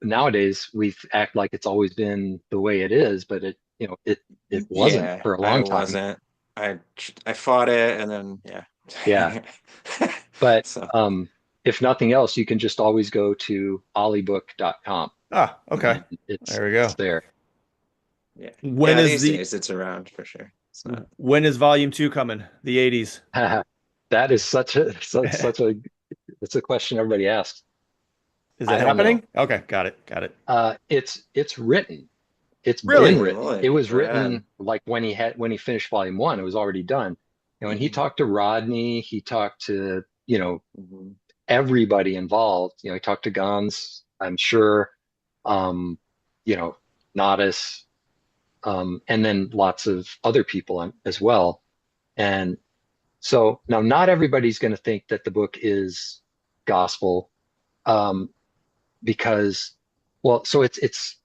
C: nowadays we act like it's always been the way it is, but it wasn't
B: yeah,
C: for a
B: I
C: long time.
B: wasn't. I fought it and then
C: Yeah,
B: yeah.
C: but
B: So
C: if nothing else, you can just always go to olliebook.com
A: Ah, okay.
C: and it's
A: There we
C: it's
A: go.
C: there.
B: yeah.
A: When
B: Yeah,
A: is
B: these
A: the
B: days it's around for sure. It's not.
A: when is volume two coming? The 80s.
C: That is such a it's a question everybody asks.
A: Is it
C: I don't know.
A: happening? Okay, got it. Got it.
C: It's written. It's been
A: Really?
B: Holy
C: written.
B: moly,
C: It was
B: rad.
C: written like when he finished volume one, it was already done. And he
B: Hmm.
C: talked to Rodney, he talked to,
B: Hmm.
C: everybody involved. He talked to Gons, I'm sure, um, you know, Nodis, and then lots of other people as well. And so now not everybody's going to think that the book is gospel, um, because, well, so it's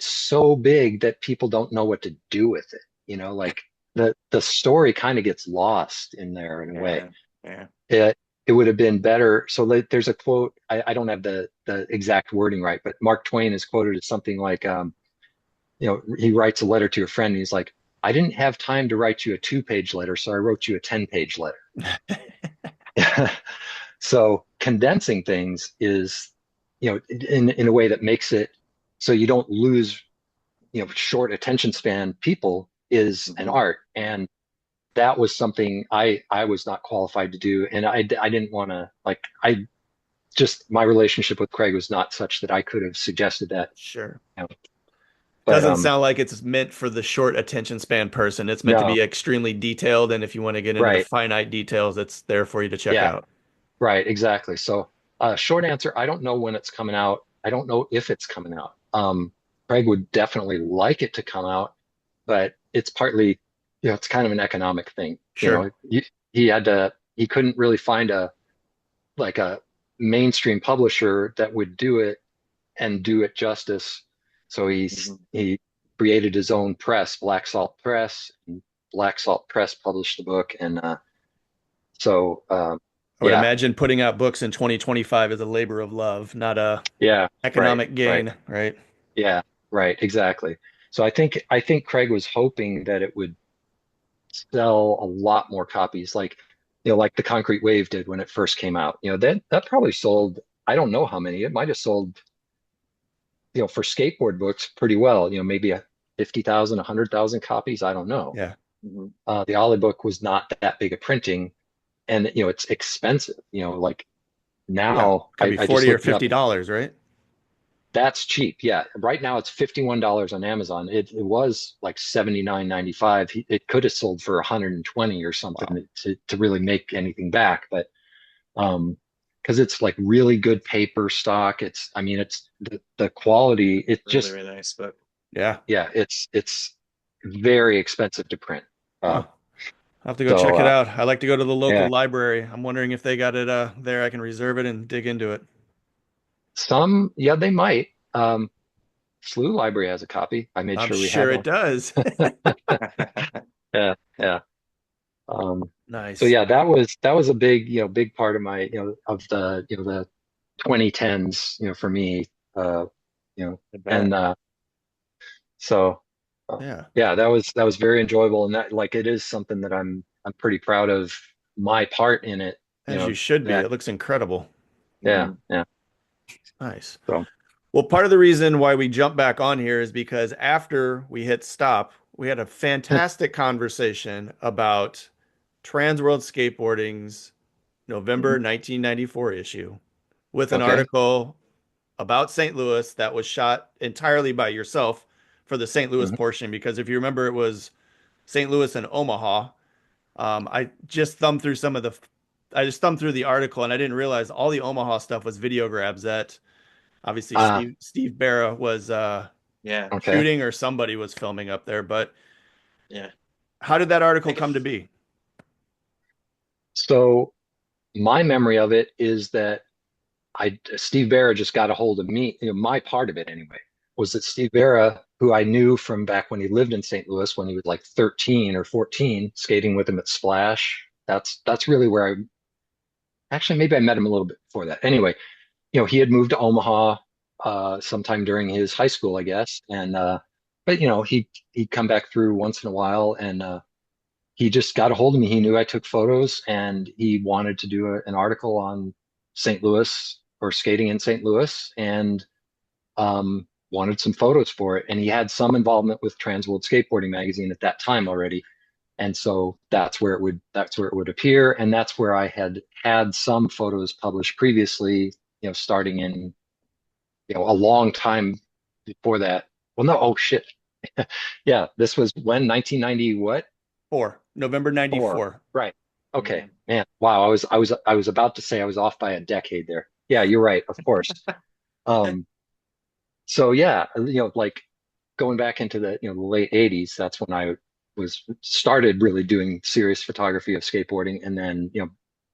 C: so big that people don't know what to do with it. Like the story kind of gets lost in there in a way.
B: Yeah, yeah.
C: It would have been better. So there's a quote. I don't have the exact wording right, but Mark Twain is quoted as something like, he writes a letter to a friend. And he's like, "I didn't have time to write you a 2-page letter, so I wrote you a 10-page letter." So condensing things is, in a way that makes it so you don't lose, short attention span people is an
B: Hmm.
C: art. And that was something I was not qualified to do. And I didn't want to, like, my relationship with Craig was not such that I could have suggested that,
A: Sure.
C: you know, but,
A: Doesn't sound like it's meant for the short attention span person. It's meant to
C: no,
A: be extremely detailed, and if you want to get into the
C: right.
A: finite details, it's there for you to check
C: Yeah,
A: out.
C: right. Exactly. So, short answer, I don't know when it's coming out. I don't know if it's coming out. Craig would definitely like it to come out, but it's partly, it's kind of an economic thing.
A: Sure.
C: He couldn't really find a mainstream publisher that would do it and do it justice. So
B: Hmm.
C: he created his own press, Black Salt Press, and Black Salt Press published the book. And so,
A: I would
C: yeah,
A: imagine putting out books in 2025 is a labor of love, not a
C: yeah, right,
A: economic
C: right,
A: gain, right?
C: yeah, right, exactly. So I think Craig was hoping that it would sell a lot more copies, like the Concrete Wave did when it first came out. That probably sold, I don't know how many. It might have sold, for skateboard books pretty well. Maybe 50,000, 100,000 copies. I don't know.
A: Yeah.
B: Hmm.
C: The Ollie book was not that big a printing, and it's expensive. Like
A: Yeah.
C: now,
A: Could
C: I,
A: be
C: I just
A: 40 or
C: looked it up.
A: $50, right?
C: That's cheap. Yeah. Right now it's $51 on Amazon. It was like 79.95. It could have sold for 120 or
A: Wow.
C: something to really make anything back. But because it's like really good paper stock. I mean, it's the quality. It
B: Really,
C: just,
B: really nice book.
A: Yeah.
C: yeah, it's very expensive to print.
A: Huh.
C: Uh,
A: I'll have to go
C: so
A: check it out. I like to go to the local
C: yeah,
A: library. I'm wondering if they got it there. I can reserve it and dig into it.
C: yeah, they might. SLU Library has a copy. I made
A: I'm
C: sure we had
A: sure it
C: one.
A: does.
C: Yeah, yeah. Um, so
A: Nice.
C: yeah, that was a big part of my, of the 2010s, for me, uh,
B: I bet.
C: and so
A: Yeah.
C: yeah, that was very enjoyable, and that, like, it is something that I'm pretty proud of my part in it,
A: As you should be.
C: that
A: It looks incredible.
C: yeah,
B: Hmm.
C: yeah.
A: Nice.
C: So
A: Well, part of the reason why we jumped back on here is because after we hit stop, we had a fantastic conversation about Transworld Skateboarding's November
B: Hmm.
A: 1994 issue with an
C: okay.
A: article about St. Louis that was shot entirely by yourself for the St. Louis
C: Mhm.
A: portion. Because if you remember, it was St. Louis and Omaha. I just thumbed through some of the I just thumbed through the article and I didn't realize all the Omaha stuff was video grabs that obviously
C: Ah,
A: Steve Barra was
B: Yeah,
C: okay.
A: shooting or somebody was filming up there. But
B: yeah.
A: how did that article
B: Like
A: come to
B: if
A: be?
C: So my memory of it is that Steve Barra just got a hold of me. My part of it anyway was that Steve Barra, who I knew from back when he lived in St. Louis when he was like 13 or 14, skating with him at Splash. That's really where I actually maybe I met him a little bit before that. Anyway, he had moved to Omaha sometime during his high school, I guess, and but he'd come back through once in a while, and he just got a hold of me. He knew I took photos, and he wanted to do an article on St. Louis or skating in St. Louis, and wanted some photos for it. And he had some involvement with Transworld Skateboarding magazine at that time already. And so that's where it would appear. And that's where I had some photos published previously, starting in, a long time before that. Well, no, oh shit. Yeah, this was when 1990 what?
A: November
C: Four.
A: 94.
C: Right.
B: yeah.
C: Okay. Man. Wow. I was about to say I was off by a decade there. Yeah, you're right. Of course. Um, so yeah, like going back into the late 80s, that's when I was started really doing serious photography of skateboarding. And then,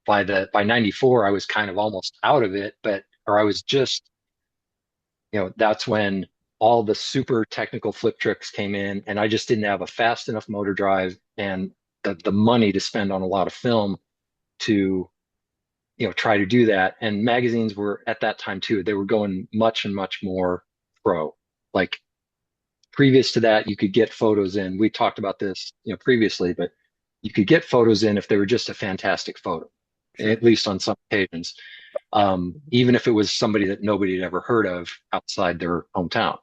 C: by 94, I was kind of almost out of it, or I was just, that's when all the super technical flip tricks came in, and I just didn't have a fast enough motor drive and the money to spend on a lot of film to, try to do that. And magazines were at that time too, they were going much and much more pro. Like previous to that, you could get photos in. We talked about this, previously, but you could get photos in if they were just a fantastic photo,
A: Sure.
C: at least on some occasions, even if it was somebody that nobody had ever heard of outside their hometown.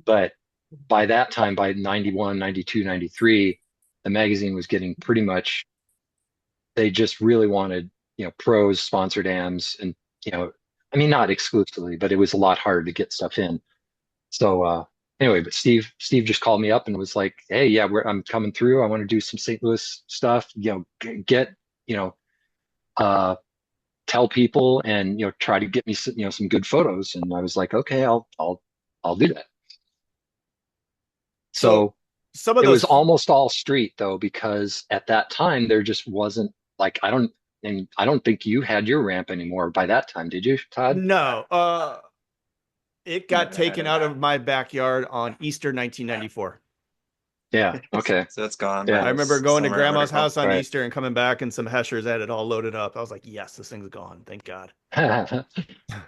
C: But by that time, by 91, 92, 93, the magazine was getting pretty much, they just really wanted, pros, sponsored AMs, and, you know, I mean, not exclusively, but it was a lot harder to get stuff in. So anyway, but Steve just called me up and was like, "Hey, yeah, I'm coming through. I want to do some St. Louis stuff. Get you know, uh, tell people and try to get me some good photos." And I was like, "Okay, I'll do that."
A: So
C: So
A: some of
C: it was
A: those
C: almost all street though, because at that time there just wasn't like I don't think you had your ramp anymore by that time, did you, Todd?
A: no, it got
B: Never had
A: taken
B: a
A: out of
B: rap.
A: my backyard on Easter 1994.
C: Yeah. Okay.
B: So it's gone by
C: Yeah.
A: I remember
B: this
A: going to
B: summer
A: grandma's
B: article.
A: house on
C: Right.
A: Easter and coming back and some Heschers had it all loaded up. I was like, yes, this thing's gone. Thank God.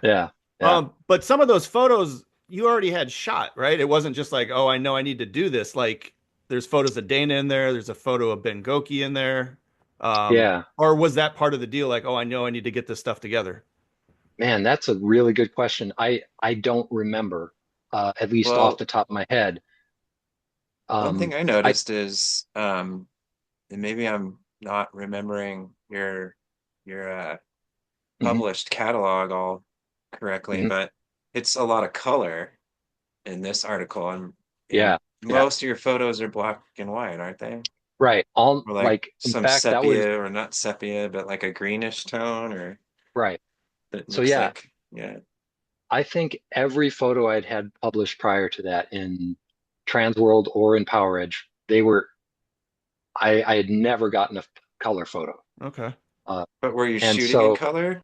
C: Yeah. Yeah.
A: But some of those photos you already had shot, right? It wasn't just like, oh, I know I need to do this. Like there's photos of Dana in there. There's a photo of Ben Goki in there.
C: Yeah.
A: Or was that part of the deal? Like, oh, I know I need to get this stuff together.
C: Man, that's a really good question. I don't remember, at least off
B: Well,
C: the top of my head.
B: one thing I
C: I
B: noticed is, and maybe I'm not remembering your
C: mhm,
B: published catalog all correctly,
C: mhm.
B: but it's a lot of color in this article, and
C: Yeah, yeah,
B: most of your photos are black and white, aren't they?
C: right. All
B: Or like
C: like in
B: some
C: fact that was
B: sepia, or not sepia, but like a greenish tone, or
C: right.
B: it
C: So
B: looks
C: yeah,
B: like, yeah.
C: I think every photo I'd had published prior to that in Transworld or in Power Edge, I had never gotten a color photo.
A: Okay.
C: Uh,
B: But were you
C: and
B: shooting in
C: so
B: color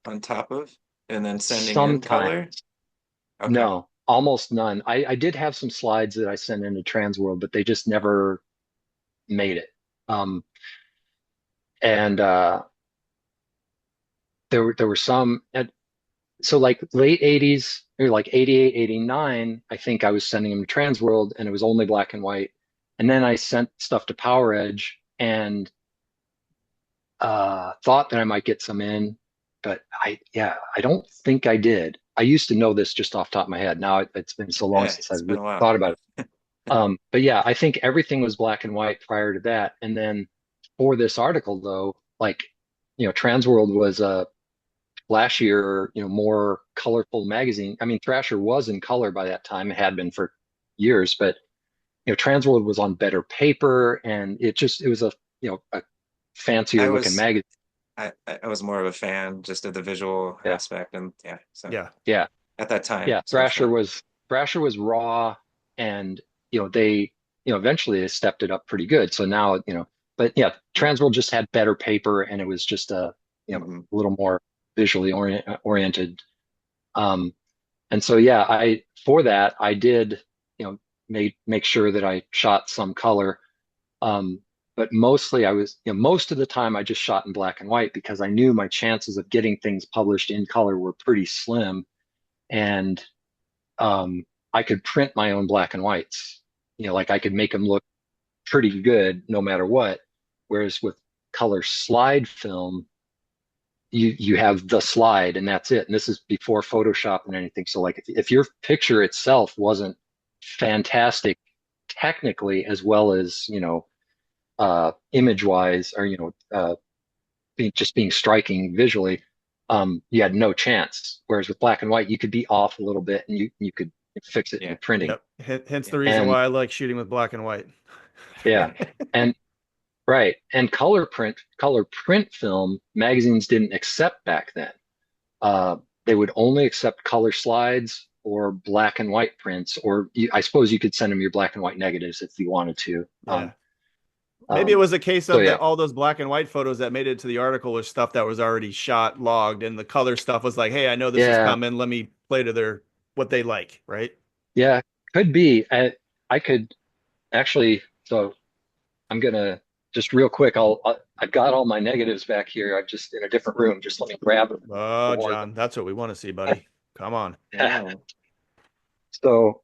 B: on top of and then sending in
C: sometimes,
B: color? Okay.
C: no, almost none. I did have some slides that I sent into Transworld, but they just never made it. Um, and there were some, and so like late 80s or like 88, 89, I think I was sending them to Transworld and it was only black and white. And then I sent stuff to Power Edge and thought that I might get some in, but yeah, I don't think I did. I used to know this just off the top of my head. Now it's been so long
B: Yeah,
C: since
B: it's
C: I've
B: been
C: really
B: a while.
C: thought about it. But yeah, I think everything was black and white prior to that. And then for this article though, like, Transworld was a flashier, more colorful magazine. I mean, Thrasher was in color by that time, it had been for years, but Transworld was on better paper and it was a fancier
B: I
C: looking
B: was
C: magazine.
B: I was more of a fan just of the visual
C: Yeah.
B: aspect, and yeah, so
A: Yeah.
C: Yeah.
B: at that time,
C: Yeah.
B: especially.
C: Thrasher was raw, and they eventually they stepped it up pretty good. So now, but yeah, Transworld just had better paper, and it was just
B: Hmm.
C: a little more visually oriented. Um, and so yeah, I for that I did, make sure that I shot some color. Um, but mostly most of the time I just shot in black and white because I knew my chances of getting things published in color were pretty slim. And um, I could print my own black and whites. Like I could make them look pretty good no matter what. Whereas with color slide film, you have the slide and that's it. And this is before Photoshop and anything. So like if your picture itself wasn't fantastic technically as well as, image wise or, being striking visually, you had no chance. Whereas with black and white, you could be off a little bit and you could fix it in
B: Yeah,
C: the printing.
A: Yep. Hence the reason
C: And
A: why I like shooting with black and white.
C: yeah, and right. And color print film, magazines didn't accept back then. They would only accept color slides or black and white prints, or I suppose you could send them your black and white negatives if you wanted to.
A: Yeah. Maybe it was a case
C: So
A: of
C: yeah,
A: that all those black and white photos that made it to the article was stuff that was already shot, logged, and the color stuff was like, hey, I know this is
C: yeah,
A: coming. Let me play to their what they like, right?
C: yeah, could be. I could actually. So I'm gonna just real quick. I've got all my negatives back here. I'm just in a different room. Just let me grab
A: Oh,
C: more of
A: John, that's what we want to see, buddy. Come on.
C: them.
B: yeah.
C: So,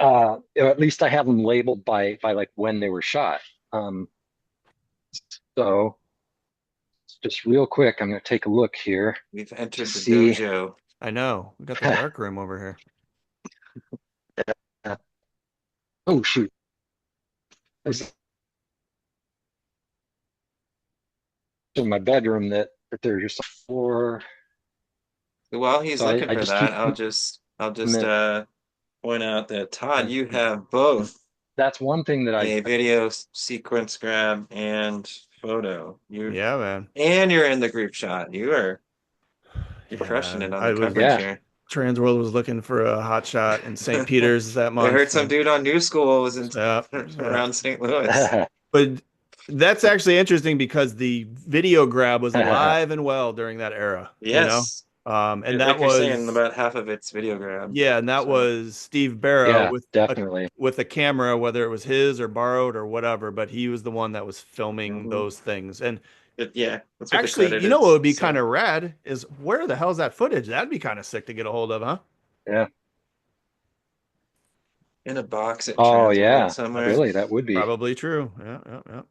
C: at least I have them labeled by like when they were shot. Um, so just real quick, I'm gonna take a look here
B: We've
C: to
B: entered the
C: see.
B: dojo.
A: I know. We got the dark room over here.
C: Oh shoot, this in my bedroom that there's just a floor.
B: While he's
C: So I,
B: looking
C: I
B: for
C: just
B: that,
C: keep
B: I'll
C: them
B: just
C: in.
B: point out that Todd,
C: And
B: you have both
C: that's one thing that I
B: a video sequence grab and photo.
A: Yeah, man.
B: And you're in the group shot. You're
A: Yeah,
B: crushing it
A: man.
B: on the
A: I was
B: coverage
C: yeah.
B: here.
A: Transworld was looking for a hot shot in St. Peter's that
B: I heard
A: month,
B: some
A: and
B: dude on New School was in
A: yeah, yeah.
B: around St. Louis.
A: But that's actually interesting because the video grab was alive and well during that era,
B: Yes.
A: and that
B: Like you're saying,
A: was
B: about half of it's video grab.
A: yeah, and that
B: So,
A: was Steve Barrow
C: Yeah, definitely.
A: with a camera, whether it was his or borrowed or whatever, but he was the one that was filming
B: mhm.
A: those things. And
B: Yeah, that's what the
A: actually,
B: credit
A: you know what
B: is.
A: would be kind
B: So,
A: of rad is where the hell's that footage? That'd be kind of sick to get a hold of, huh?
C: Yeah.
B: in a box at
C: Oh
B: Transworld
C: yeah,
B: somewhere.
C: really, that would be.
A: Probably true. Yeah, yeah, yeah.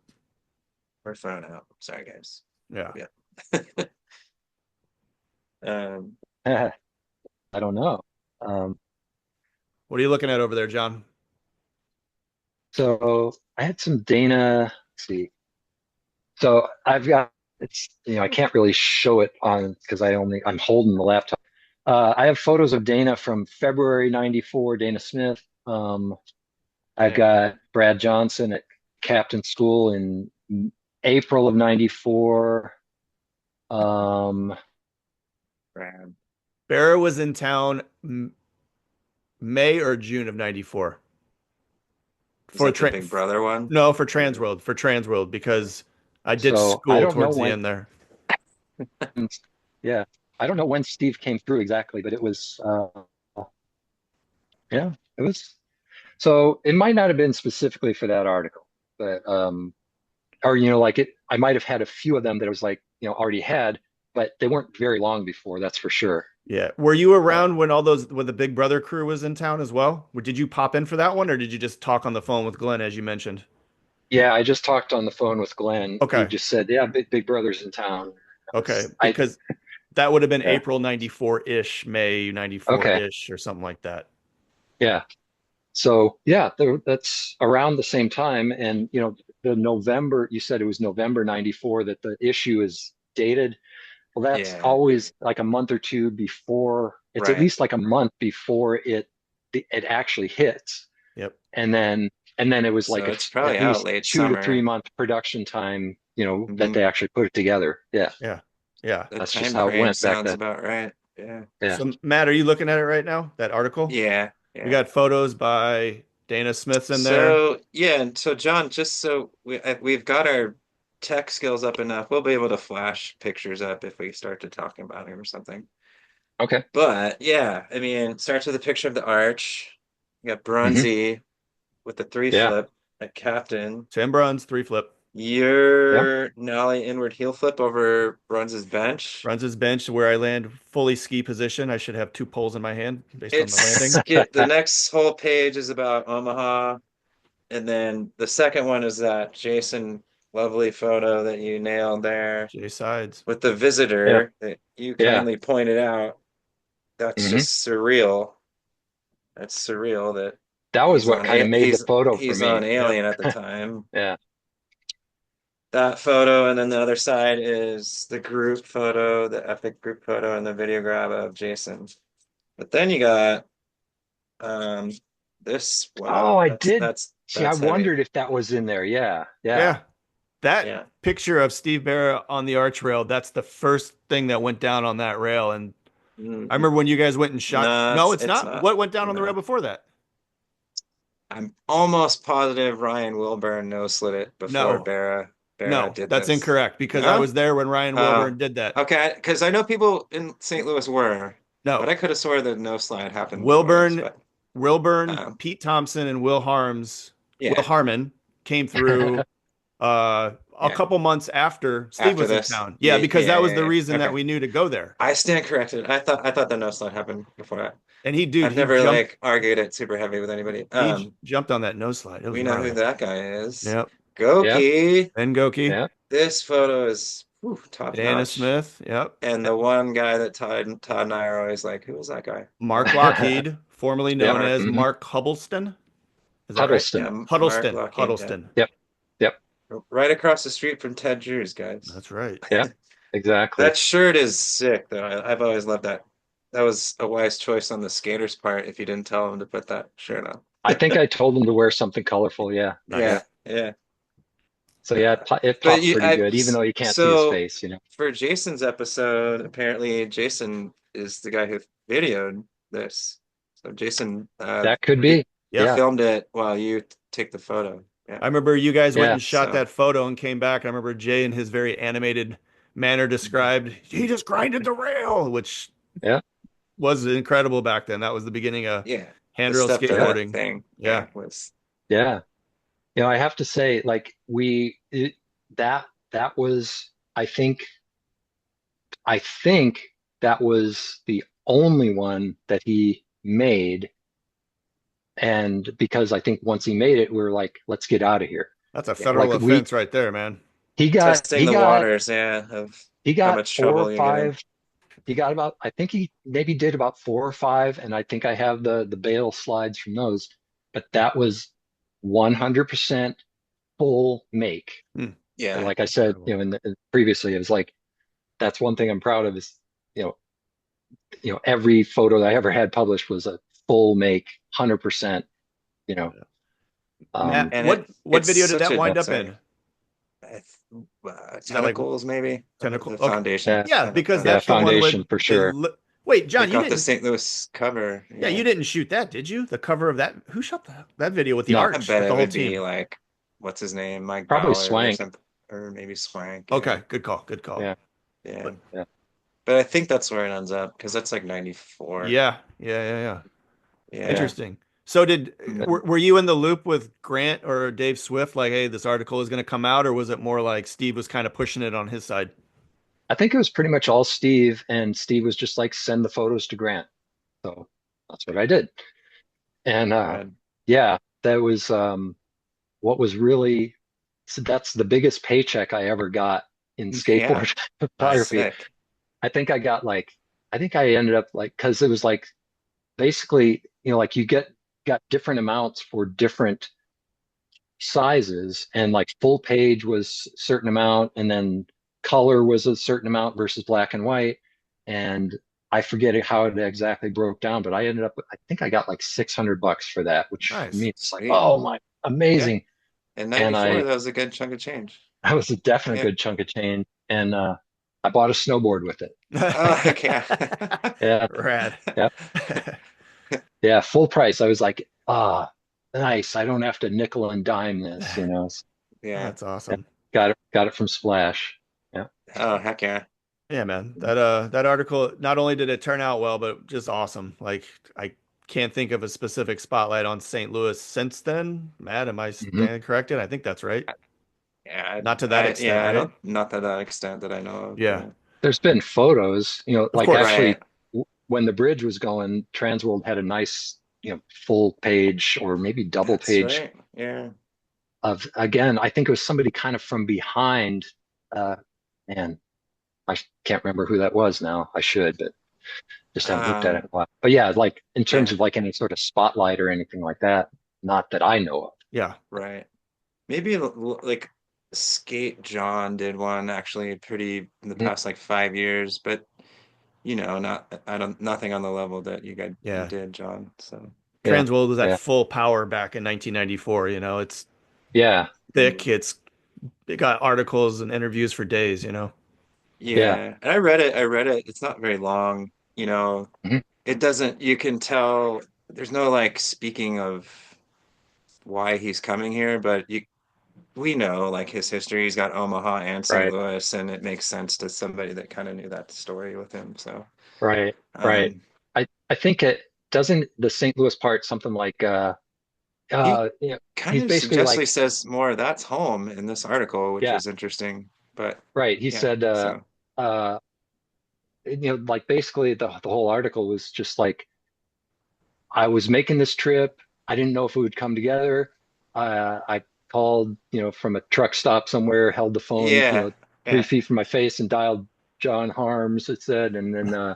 B: We're thrown out. Sorry, guys.
A: Yeah.
B: Yeah. Um,
C: I don't know. Um,
A: What are you looking at over there, John?
C: so I had some Dana. Let's see. So I've got I can't really show it on because I'm holding the laptop. I have photos of Dana from February '94, Dana Smith. I've
B: yeah,
C: got Brad Johnson at Captain School in April of '94. Um,
B: Brad.
A: Barrow was in town May or June of 94
B: Is
A: for
B: that the Big Brother one?
A: no, for
B: Or
A: Transworld because I did
C: so I
A: school
C: don't know
A: towards the
C: when.
A: end there.
C: Yeah, I don't know when Steve came through exactly, but it was yeah, it was. So it might not have been specifically for that article, but or like it, I might have had a few of them that I was like, already had, but they weren't very long before, that's for sure.
A: Yeah. Were you
C: Uh,
A: around when the Big Brother crew was in town as well? Did you pop in for that one or did you just talk on the phone with Glenn as you mentioned?
C: yeah, I just talked on the phone with Glenn. He
A: Okay.
C: just said, yeah, Big Brother's in town.
A: Okay.
C: I
A: Because that would have been
C: yeah,
A: April 94-ish, May
C: okay,
A: 94-ish or something like that.
C: yeah. So yeah, that's around the same time, and the November. You said it was November '94 that the issue is dated. Well, that's
B: yeah,
C: always like a month or two before. It's at
B: right.
C: least like a month before it actually hits.
A: Yep.
C: And then And then it was
B: So
C: like
B: it's probably
C: at
B: out
C: least
B: late
C: 2 to 3 month
B: summer.
C: production time, that
B: Hmm.
C: they actually put it together. Yeah,
A: Yeah. Yeah.
B: The
C: that's just
B: time
C: how it
B: frame
C: went back
B: sounds
C: then.
B: about right. Yeah.
C: Yeah.
A: So Matt, are you looking at it right now? That article?
B: Yeah.
A: We
B: Yeah.
A: got photos by Dana Smith's in there.
B: So yeah, and so John, just so we've got our tech skills up enough, we'll be able to flash pictures up if we start to talking about him or something.
C: Okay.
B: But yeah, I mean, it starts with a picture of the arch. You got
C: Hmm.
B: Brunsey with the three
C: Yeah.
B: flip at captain.
A: Tim Bruns, three flip.
C: Yeah.
B: Your Nollie inward heel flip over Bruns's bench.
A: Runs his bench where I land fully ski position. I should have two poles in my hand based on the landing.
B: The next whole page is about Omaha, and then the second one is that Jason lovely photo that you nailed there
A: J sides.
B: with the
C: Yeah.
B: visitor that you
C: Yeah.
B: kindly pointed out. That's
C: Hmm.
B: just surreal. That's surreal that
C: That was what kind of made the photo for
B: he's on
C: me.
A: Yep.
B: Alien at the time.
C: Yeah.
B: That photo, and then the other side is the group photo, the epic group photo, and the video grab of Jason. But then you got um this.
C: Oh,
B: Wow,
C: I did. See, I
B: that's heavy.
C: wondered if that was in there. Yeah. Yeah.
A: Yeah. That
B: Yeah.
A: picture of Steve Barra on the arch rail, that's the first thing that went down on that rail. And I
B: Mm,
A: remember when you guys went and shot.
B: no,
A: No, it's
B: it's
A: not.
B: not.
A: What went down on the rail
B: No.
A: before that?
B: I'm almost positive Ryan Wilburn no slid it before
A: No,
B: Barra
A: no,
B: did
A: that's
B: this.
A: incorrect because I
B: No?
A: was there when Ryan
B: Uh,
A: Wilburn did that.
B: okay, because I know people in St. Louis were, but
A: No,
B: I could have swore the no slide happened before this,
A: Wilburn,
B: but
A: Wilburn,
B: um,
A: Pete Thompson, and Will
B: yeah,
A: Harmon came through a
B: yeah.
A: couple months after Steve
B: After
A: was in
B: this,
A: town. Yeah,
B: yeah,
A: because
B: yeah,
A: that was
B: yeah,
A: the
B: yeah.
A: reason that
B: Okay,
A: we knew to go there.
B: I stand corrected. I thought the no slide happened before that.
A: And he, dude,
B: I've never like argued it super heavy with anybody.
A: jumped on that nose slide. It was
B: We know who
A: gnarly.
B: that guy is.
A: Yep.
C: Yeah.
B: Goki.
A: Ben Goki,
C: Yeah.
B: This photo is top
A: Dana
B: notch.
A: Smith. Yep.
B: And the one guy that Todd and I are always like, who was that guy?
A: Mark Lockheed, formerly known
C: Yep.
B: Mark.
A: as
C: Hmm.
A: Mark Hubbleston. Is that right?
C: Huddleston.
B: Yeah, Mark
A: Huddleston.
B: Lockheed. Yeah.
A: Huddleston.
C: Yep. Yep.
B: Right across the street from Ted Drew's, guys.
A: That's right.
C: Yeah. Exactly.
B: That shirt is sick, though. I've always loved that. That was a wise choice on the skater's part if you didn't tell him to put that shirt on.
C: I think I told him to wear something colorful. Yeah.
B: Yeah,
A: Nice.
B: yeah.
C: So yeah, it
B: But
C: popped pretty good, even though you can't see his
B: so
C: face.
B: for Jason's episode, apparently Jason is the guy who videoed this. So Jason,
C: That could
B: he,
C: be.
B: he
A: Yep.
C: Yeah.
B: filmed it while you take the photo. Yeah.
A: I remember you guys went
C: Yeah.
A: and shot
B: So
A: that photo and came back. I remember Jay in his very animated manner described, he just grinded the rail, which
C: Yeah.
A: was incredible back then. That was the beginning of
B: yeah, the
A: handrail
B: stuff to
C: Yeah.
B: that
A: skateboarding.
B: thing,
A: Yeah.
B: was
C: Yeah. I have to say, like that was, I think that was the only one that he made. And because I think once he made it, we were like, let's get out of here.
A: That's a
B: yeah,
A: federal
C: Like we
A: offense right there, man.
C: he got
B: testing
C: he
B: the
C: got
B: waters, yeah, of
C: he
B: how
C: got
B: much
C: four or
B: trouble you get in.
C: five. He got about, I think he maybe did about 4 or 5, and I think I have the bail slides from those. But that was 100% full make.
A: Hmm.
C: And
B: Yeah,
C: like I said,
A: Incredible.
C: previously, it was like that's one thing I'm proud of is you know every photo that I ever had published was a full make, 100%. You know,
A: Matt,
B: and
A: what
B: it's
A: video did
B: such
A: that
B: a
A: wind up
B: sorry,
A: in?
B: uh,
A: Is that like
B: tentacles maybe
A: tentacle?
B: the
A: Okay.
B: foundation,
C: yeah,
A: Yeah, because
C: yeah,
A: that's the
B: foundation.
A: one
C: foundation
A: with
C: for sure.
A: Wait,
B: They
A: John, you
B: got the
A: didn't
B: St. Louis cover.
A: yeah, you
B: Yeah,
A: didn't shoot that, did you? The cover of that. Who shot that video with the
C: No,
B: I
A: arch
B: bet
A: with the
B: it
A: whole
B: would be
A: team?
B: like what's his name, Mike
C: probably
B: Ballard or
C: Swank.
B: something, or maybe Swank. Yeah,
A: Okay, good call. Good call.
C: Yeah,
B: yeah.
A: But
C: yeah,
B: But I think that's where it ends up because that's like 94.
A: yeah, yeah, yeah, yeah.
B: Yeah.
C: yeah.
A: Interesting. So did
B: Mm.
A: were you in the loop with Grant or Dave Swift like, hey, this article is going to come out, or was it more like Steve was kind of pushing it on his side?
C: I think it was pretty much all Steve, and Steve was just like, send the photos to Grant. So that's what I did. And
B: Rad.
C: yeah, that was what was really, so that's the biggest paycheck I ever got in
B: Yeah.
C: skateboard
A: Nice.
C: photography.
B: Sick.
C: I think I think I ended up like, because it was like basically, like you got different amounts for different sizes, and like full page was a certain amount, and then color was a certain amount versus black and white. And I forget how it exactly broke down, but I ended up, I think I got like $600 for that, which for me,
A: Nice.
C: it's like,
B: Sweet.
C: oh my,
B: Yeah.
C: amazing.
B: In
C: And
B: 94, that was a good chunk of change.
C: that was a definite
B: Yeah.
C: good chunk of change. And I bought a snowboard with it.
B: Oh, heck yeah.
C: Yeah.
A: Rad.
C: Yeah. Yeah. Full price. I was like, nice. I don't have to nickel and dime this, you know.
B: Yeah.
A: That's
C: Yeah.
A: awesome.
C: Got it from Splash. Yeah.
B: Oh, heck yeah.
A: Yeah, man. That article, not only did it turn out well, but just awesome. Like I can't think of a specific spotlight on St. Louis since then. Matt, am I
C: hmm
A: stand corrected? I think that's right.
B: Yeah,
A: Not to that extent,
B: I
A: right?
B: don't, not to that extent that I know of.
A: Yeah.
B: Yeah.
C: There's been photos,
A: Of
C: like
A: course.
C: actually
B: Right.
C: when the bridge was going, Transworld had a nice, full page or maybe double
B: That's
C: page
B: right. Yeah.
C: of, again, I think it was somebody kind of from behind. Uh, man, I can't remember who that was now. I should, but just haven't looked at it in
B: Um,
C: a while. But yeah, like in terms
B: yeah,
C: of like any sort of spotlight or anything like that, not that I know of.
A: Yeah.
B: right. Maybe like Skate John did one actually pretty in the
C: Mhm.
B: past like 5 years, but not I don't nothing on the level that you
A: Yeah.
B: did, John. So
C: Yeah,
A: Transworld was at
C: yeah,
A: full power back in 1994. It's
C: yeah,
A: thick. It got articles and interviews for days,
C: yeah.
B: yeah, and I read it. I read it. It's not very long.
C: Mhm.
B: It doesn't. You can tell there's no like speaking of why he's coming here, but we know like his history. He's got Omaha and St.
C: Right,
B: Louis, and it makes sense to somebody that kind of knew that story with him. So,
C: right, right.
B: um,
C: I think it doesn't the St. Louis part something like
B: he
C: you know,
B: kind
C: he's
B: of
C: basically
B: suggestly
C: like,
B: says more that's home in this article, which
C: yeah,
B: was interesting. But
C: right. He
B: yeah,
C: said
B: so
C: uh like basically the whole article was just like I was making this trip. I didn't know if it would come together. I called, from a truck stop somewhere, held the phone,
B: yeah,
C: 3
B: yeah,
C: feet from my face and dialed John Harms, it said. And then,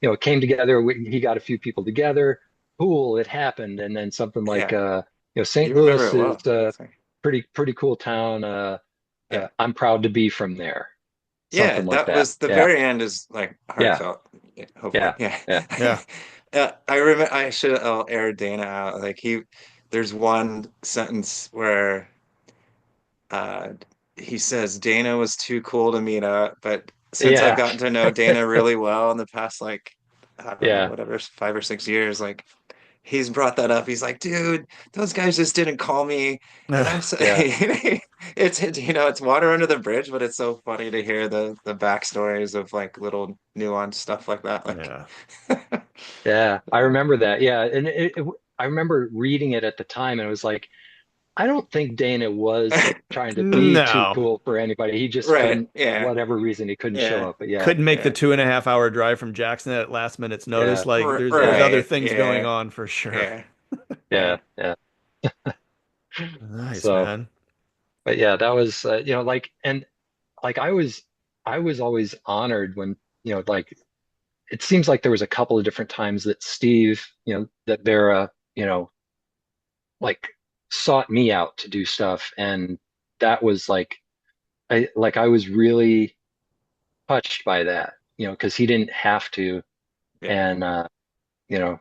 C: it came together. He got a few people together. Cool, it happened. And then something like,
B: yeah.
C: St.
B: You remember
C: Louis
B: it
C: is
B: well.
C: a
B: It's like,
C: pretty cool town.
B: yeah.
C: I'm proud to be from there.
B: Yeah,
C: Something like
B: that
C: that.
B: was the
C: Yeah,
B: very end is like
C: yeah,
B: heartfelt, hopefully.
C: yeah,
B: Yeah.
C: yeah,
A: Yeah.
B: I remember I should air Dana out. Like there's one sentence where uh he says Dana was too cool to meet up, but since I've
C: yeah,
B: gotten to know Dana really well in the past like I don't know,
C: yeah,
B: whatever, 5 or 6 years, like he's brought that up. He's like, dude, those guys just didn't call me. And I'm so
C: yeah.
B: it's water under the bridge, but it's so funny to hear the backstories of like little nuanced stuff like that. Like,
A: Yeah.
C: Yeah, I remember that. Yeah, and I remember reading it at the time, and it was like, I don't think Dana was trying to be too
A: No.
C: cool for anybody. He just
B: right.
C: couldn't,
B: Yeah.
C: whatever reason, he couldn't show
B: Yeah.
C: up. But yeah,
A: Couldn't make the
B: Yeah.
A: 2.5 hour drive from Jackson at last minute's notice.
C: yeah,
A: Like there's other
B: Right.
A: things going
B: Yeah.
A: on for sure.
B: Yeah.
C: yeah,
B: Yeah.
C: yeah.
A: Nice,
C: So,
A: man.
C: but yeah, that was, like, and like I was always honored when, like it seems like there was a couple of different times that Steve, that Vera, like sought me out to do stuff, and that was like I was really touched by that, because he didn't have to.
B: Yeah.
C: And you know,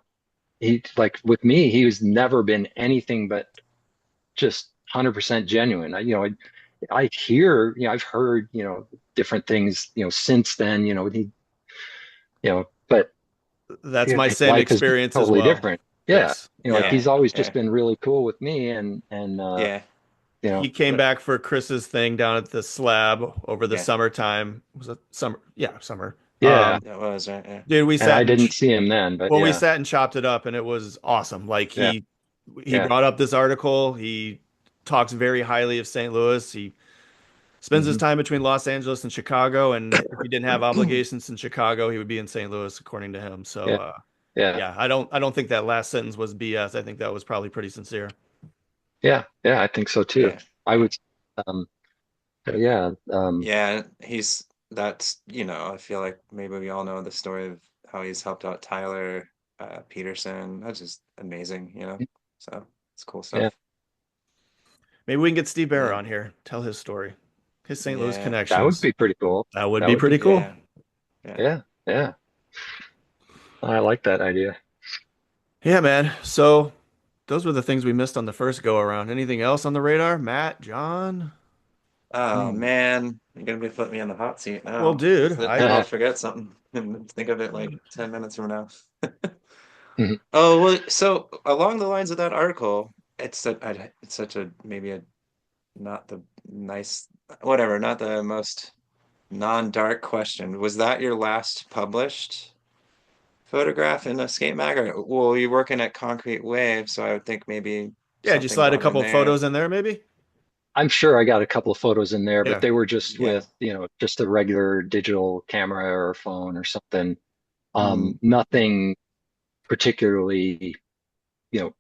C: he, like, with me, he was never been anything but just 100% genuine. I hear, I've heard, different things, since then, but
A: That's my
C: his
A: same
C: life has been
A: experience as
C: totally
A: well.
C: different. Yeah.
A: Yes.
C: Like
A: Yeah.
C: he's
B: Yeah.
C: always just
B: Yeah.
C: been really cool with me, and
B: Yeah.
A: He came
B: But
A: back for Chris's thing down at the slab over the
B: yeah.
A: summertime. Was it summer? Yeah, summer.
C: yeah.
B: That was right. Yeah.
A: Dude, we
C: And
A: sat
C: I
A: and
C: didn't see him then, but
A: well, we
C: yeah,
A: sat and chopped it up, and it was awesome. Like
C: yeah,
A: he
C: yeah.
A: brought up this article. He talks very highly of St. Louis. He spends his
C: hmm
A: time between Los Angeles and Chicago, and if he didn't have obligations in Chicago, he would be in St. Louis, according to him. So,
C: Yeah, yeah,
A: yeah, I don't think that last sentence was BS. I think that was probably pretty sincere.
C: yeah, yeah. I think so too.
B: Yeah.
C: I
B: Yeah.
C: would, yeah,
B: Yeah, I feel like maybe we all know the story of how he's helped out Tyler Peterson. That's just amazing. So it's cool
C: yeah.
B: stuff.
A: Maybe we can get Steve Barrer
B: Yeah.
A: on here, tell his story, his St. Louis
B: Yeah.
C: That would
A: connections.
C: be pretty cool.
A: That would
C: That
A: be
C: would be
A: pretty
C: cool.
A: cool.
B: Yeah. Yeah.
C: Yeah, yeah. I like that idea.
A: Yeah, man. So those were the things we missed on the first go around. Anything else on the radar? Matt, John?
B: Oh
C: Hmm.
B: man, you're gonna be putting me in the hot seat
A: Well,
B: now.
A: dude,
B: What if I'll forget something and think of it like 10 minutes from now? Oh, well, so along the lines of that article, it's such a maybe a not the nice whatever, not the most non-dark question. Was that your last published photograph in a skate mag? Or, well, you're working at Concrete Wave, so I would think maybe
A: yeah, did you
B: something
A: slide a
B: going in
A: couple of
B: there.
A: photos in there, maybe?
C: I'm sure I got a couple of photos in there, but
A: Yeah.
C: they were just
B: Yeah.
C: with, just a regular digital camera or phone or something.
B: Mm,
C: Nothing particularly, you know,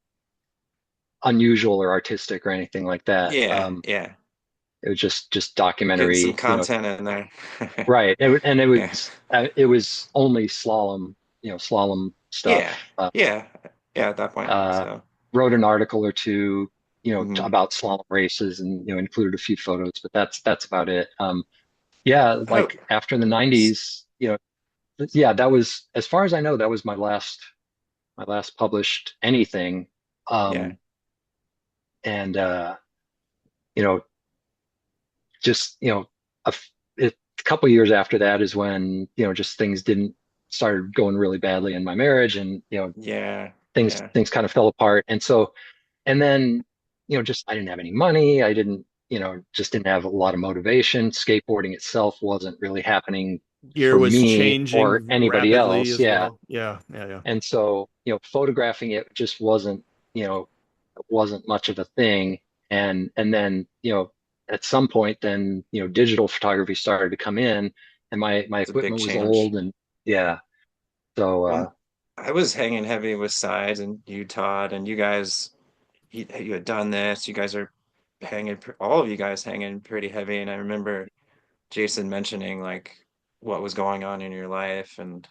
C: unusual or artistic or anything like that.
B: yeah, yeah.
C: It was just
B: Getting some
C: documentary,
B: content in there.
C: right. And
B: Yeah.
C: it was only slalom, slalom
B: Yeah.
C: stuff.
B: Yeah. Yeah, at that point.
C: Uh,
B: So,
C: Wrote an article or two,
B: mhm.
C: about slalom races and, included a few photos, but that's about it. Yeah,
B: Oh,
C: like after the
B: s-
C: 90s, yeah, that was, as far as I know, that was my last published anything.
B: yeah.
C: Um, and you know, just, a, f- a couple years after that is when, just things didn't started going really badly in my marriage, and,
B: Yeah.
C: things
B: Yeah.
C: things kind of fell apart. And so, and then, just I didn't have any money. I didn't, just didn't have a lot of motivation. Skateboarding itself wasn't really happening
A: Gear
C: for
A: was
C: me or
A: changing
C: anybody
A: rapidly
C: else.
A: as
C: Yeah.
A: well. Yeah, yeah, yeah.
C: And so, photographing it just wasn't much of a thing. And then, at some point then, digital photography started to come in, and my
B: It's a big
C: equipment was
B: change.
C: old, and yeah. So
B: Well, I was hanging heavy with Sides and you, Todd, and you guys, you had done this. You guys are all of you guys hanging pretty heavy. And I remember Jason mentioning like what was going on in your life, and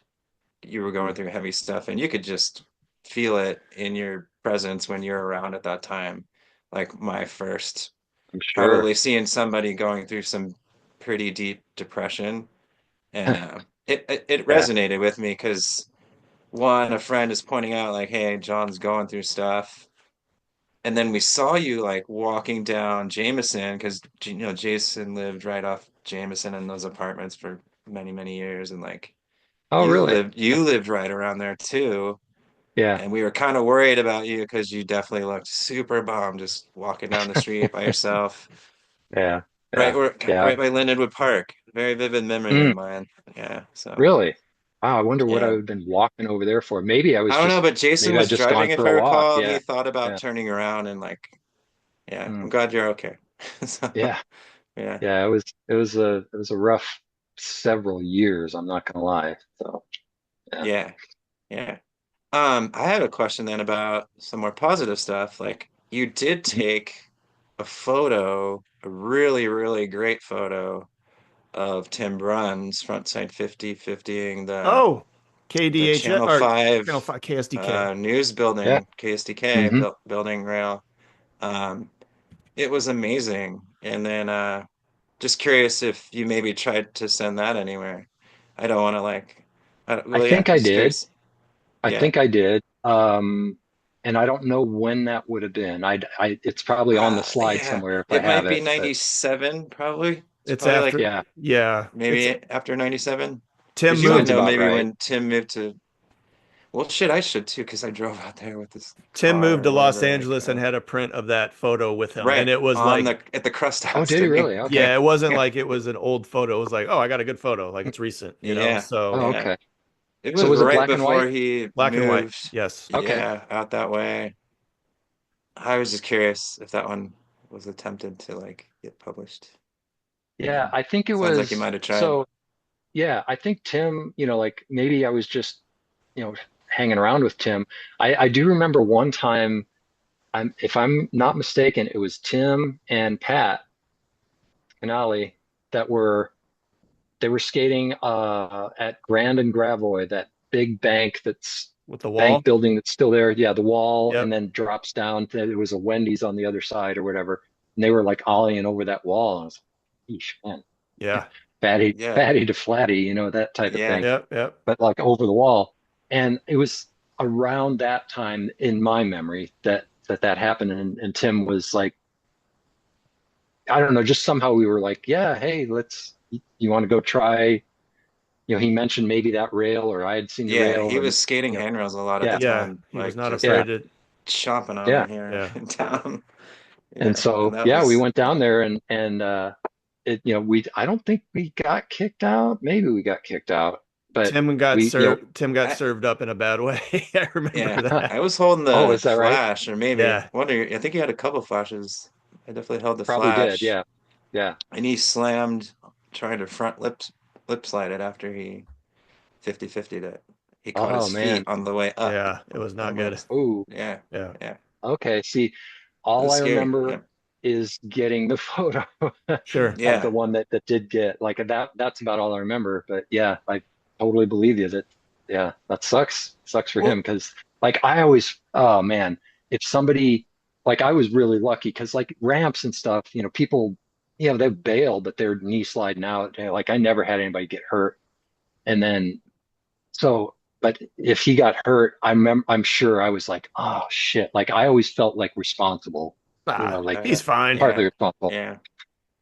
B: you were going through heavy stuff, and you could just feel it in your presence when you're around at that time. Like my first,
C: I'm sure.
B: probably seeing somebody going through some pretty deep depression, and it
C: Yeah.
B: resonated with me because one, a friend is pointing out like, hey, John's going through stuff. And then we saw you like walking down Jameson because Jason lived right off Jameson in those apartments for many, many years, and like
C: Oh, really?
B: you lived right around there too.
C: Yeah.
B: And we were kind of worried about you because you definitely looked super bummed just walking down the street by yourself.
C: Yeah.
B: Right
C: Yeah.
B: where
C: Yeah.
B: right by Lindenwood Park. Very vivid memory of
C: Mm,
B: mine. Yeah. So
C: really? Wow. I wonder what I
B: yeah.
C: would have been walking over there for. Maybe I was
B: I don't know,
C: just,
B: but Jason
C: maybe I'd
B: was
C: just gone
B: driving if
C: for
B: I
C: a walk.
B: recall, and he
C: Yeah.
B: thought about
C: Yeah.
B: turning around and like, yeah,
C: Mm,
B: I'm glad you're okay. So
C: yeah.
B: yeah.
C: Yeah. It was a rough several years. I'm not gonna lie. So yeah.
B: Yeah. Yeah. I had a question then about some more positive stuff. Like you did
C: Mhm.
B: take a photo, a really, really great photo of Tim Brunn's frontside 50-50ing
A: Oh,
B: the
A: KDH
B: Channel
A: or
B: 5
A: Channel 5 KSDK.
B: news
C: Yeah.
B: building, KSDK
C: Hmm.
B: building rail. Um, it was amazing. And then just curious if you maybe tried to send that anywhere. I don't want to like,
C: I
B: well, yeah,
C: think I
B: just
C: did.
B: curious.
C: I
B: Yeah.
C: think I did. And I don't know when that would have been. It's probably on the slide
B: Yeah,
C: somewhere if I
B: it
C: have
B: might be
C: it. But
B: 97 probably. It's
A: It's
B: probably like
A: after,
C: yeah,
A: yeah. It's
B: maybe after 97.
A: Tim
B: Because you would
C: sounds
A: moved.
B: know
C: about
B: maybe
C: right.
B: when Tim moved to, well, shit, I should too, because I drove out there with this
A: Tim moved
B: car
A: to
B: or
A: Los
B: whatever. Like,
A: Angeles and had a print of that photo with him, and
B: right
A: it was
B: on
A: like,
B: the at the crust
C: Oh,
B: house,
C: did he
B: didn't
C: really?
B: he?
C: Okay.
A: yeah, it wasn't like it was an old photo. It was like, oh, I got a good photo, like it's recent,
B: Yeah,
A: So
C: Oh,
B: yeah.
C: okay.
B: It
C: So
B: was
C: was it
B: right
C: black and
B: before
C: white?
B: he
A: black and white.
B: moved,
A: Yes.
C: Okay.
B: yeah, out that way. I was just curious if that one was attempted to like get published.
C: Yeah, I think it
B: Sounds like you
C: was.
B: might have tried.
C: So yeah, I think Tim, like maybe I was just, hanging around with Tim. I do remember one time, if I'm not mistaken, it was Tim and Pat and Ollie that they were skating at Grand and Gravois, that big
A: With the
C: bank
A: wall.
C: building that's still there. Yeah, the wall, and
A: Yep.
C: then drops down. It was a Wendy's on the other side or whatever. And they were like ollieing over that wall. And I was like, "Eesh, man,
A: Yeah.
C: fatty,
B: Yeah,
C: fatty to flatty, that type of
B: yeah.
C: thing."
A: Yep. Yep.
C: But like over the wall. and it was around that time in my memory that happened, and Tim was like, I don't know, just somehow we were like, yeah, hey, you want to go try, he mentioned maybe that rail, or I had seen the
B: Yeah,
C: rail,
B: he
C: and
B: was skating
C: you know,
B: handrails a lot at the
C: yeah,
A: Yeah,
B: time,
A: he was
B: like
A: not
B: just
C: yeah,
A: afraid to.
B: chomping on
C: yeah.
B: them here
A: Yeah.
B: in town.
C: And
B: Yeah, and
C: so,
B: that
C: yeah, we
B: was
C: went down there, and I don't think we got kicked out. Maybe we got kicked out, but we,
A: Tim got
B: I
A: served up in a bad way. I remember
B: yeah,
A: that.
B: I was holding
C: oh,
B: the
C: is that right?
B: flash, or maybe
A: Yeah.
B: wonder. I think he had a couple flashes. I definitely held the
C: Probably did.
B: flash,
C: Yeah. Yeah.
B: and he slammed, tried to lip slide it after he 50-50'd it. He caught
C: Oh
B: his feet
C: man.
B: on the way up.
A: Yeah, it was not
B: I'm like,
A: good.
C: Oh,
B: yeah,
A: Yeah.
B: yeah,
C: okay. See,
B: it
C: all
B: was
C: I
B: scary.
C: remember
B: Yeah,
C: is getting the photo
A: Sure.
C: of the
B: yeah.
C: one that did get like that. That's about all I remember. But yeah, I totally believe you that, yeah, that sucks for him,
A: Well,
C: because like I always, oh man, if somebody, like I was really lucky because like ramps and stuff, people, they bail, but they're knee sliding out. Like I never had anybody get hurt. And then so, but if he got hurt, I'm sure I was like, oh shit. Like I always felt like responsible, like
A: he's fine.
C: partly
B: Yeah,
C: responsible.
B: yeah,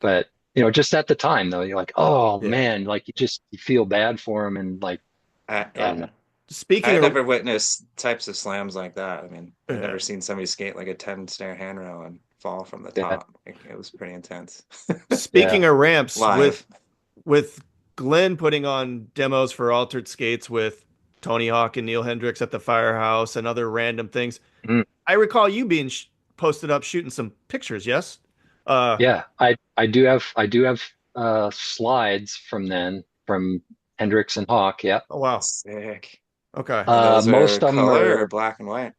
C: But just at the time though, you're like, oh
A: Yeah.
C: man, like you feel bad for him, and like I don't know.
B: yeah.
A: Speaking
B: I
A: of,
B: never witnessed types of slams like that. I mean, I've
A: yeah.
B: never seen somebody skate like a 10 stair handrail and fall from the
C: Yeah,
B: top. It was pretty intense.
C: yeah.
A: Speaking of ramps,
B: Live.
A: with Glenn putting on demos for Altered Skates with Tony Hawk and Neil Hendricks at the firehouse and other random things,
C: Mm,
A: I recall you being posted up shooting some pictures. Yes. Uh.
C: yeah. I do have slides from then, from Hendrix and Hawk. Yeah.
A: Oh wow.
B: Sick.
A: Okay.
B: And those are
C: Most of them
B: color
C: are
B: or black and white?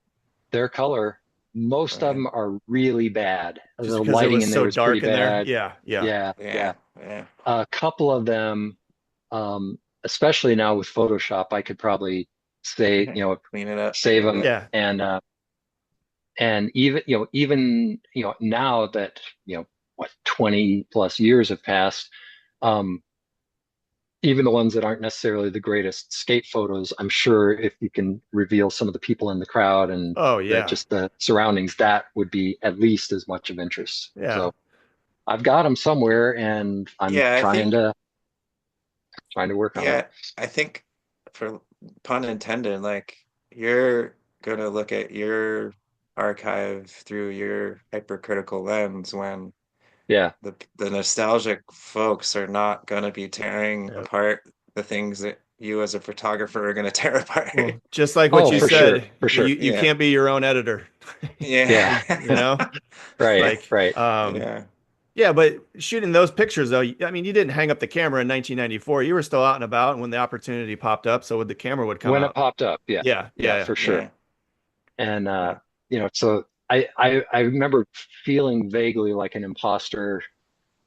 C: their color. Most of
B: Right.
C: them are really bad.
A: Just
C: The
A: because it
C: lighting
A: was
C: in there
A: so
C: was pretty
A: dark in there.
C: bad.
A: Yeah. Yeah.
C: Yeah,
B: Yeah,
C: yeah.
B: yeah.
C: A couple of them, especially now with Photoshop, I could probably say,
B: Clean it up a
C: save
B: little
C: them.
B: bit.
A: Yeah.
C: And even now that, what, 20 plus years have passed, um, even the ones that aren't necessarily the greatest skate photos, I'm sure if you can reveal some of the people in the crowd and
A: Oh yeah.
C: just the surroundings, that would be at least as much of interest.
A: Yeah.
C: So I've got them somewhere, and I'm
B: Yeah, I think,
C: trying to work on it.
B: yeah, I think for pun intended, like you're gonna look at your archive through your hypercritical lens when
C: Yeah.
B: the nostalgic folks are not gonna be tearing
A: Yeah.
B: apart the things that you as a photographer are gonna tear apart.
A: Well, just like what
C: Oh,
A: you
C: for
B: Like,
C: sure,
A: said,
C: for sure.
A: you
B: yeah,
A: can't be your own editor.
B: yeah,
C: Yeah.
A: You know,
C: Right,
A: like
C: right.
B: yeah,
A: yeah, but shooting those pictures though, I mean, you didn't hang up the camera in 1994. You were still out and about, and when the opportunity popped up, so the camera would come
C: When it
A: out.
C: popped up, yeah,
A: Yeah,
C: yeah,
A: yeah,
C: for sure.
B: yeah,
C: And
B: yeah.
C: so I remember feeling vaguely like an imposter,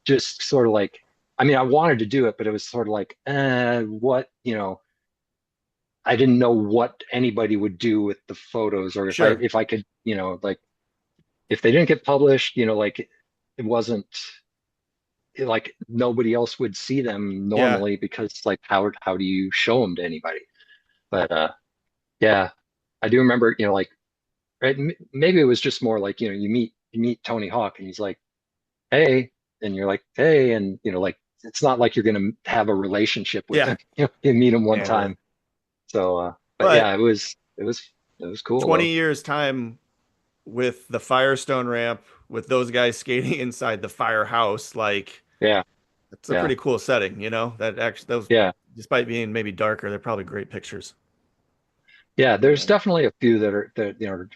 C: just sort of like, I mean, I wanted to do it, but it was sort of like, what, I didn't know what anybody would do with the photos, or
A: sure.
C: if I could, like if they didn't get published, like it wasn't like nobody else would see them
A: Yeah,
C: normally, because like how do you show them to anybody? But yeah, I do remember, like, right, maybe it was just more like, you meet Tony Hawk, and he's like, hey, and you're like, hey, and like it's not like you're gonna have a relationship with
A: yeah.
C: him. You meet him one
B: Yeah.
A: Totally.
C: time. So but
A: But
C: yeah, it was cool
A: 20
C: though.
A: years time with the Firestone ramp, with those guys skating inside the firehouse, like
C: Yeah,
A: it's a
C: yeah,
A: pretty cool setting, you know? That actually those,
C: yeah,
A: despite being maybe darker, they're probably great pictures.
C: yeah. There's
B: Yeah.
C: definitely a few that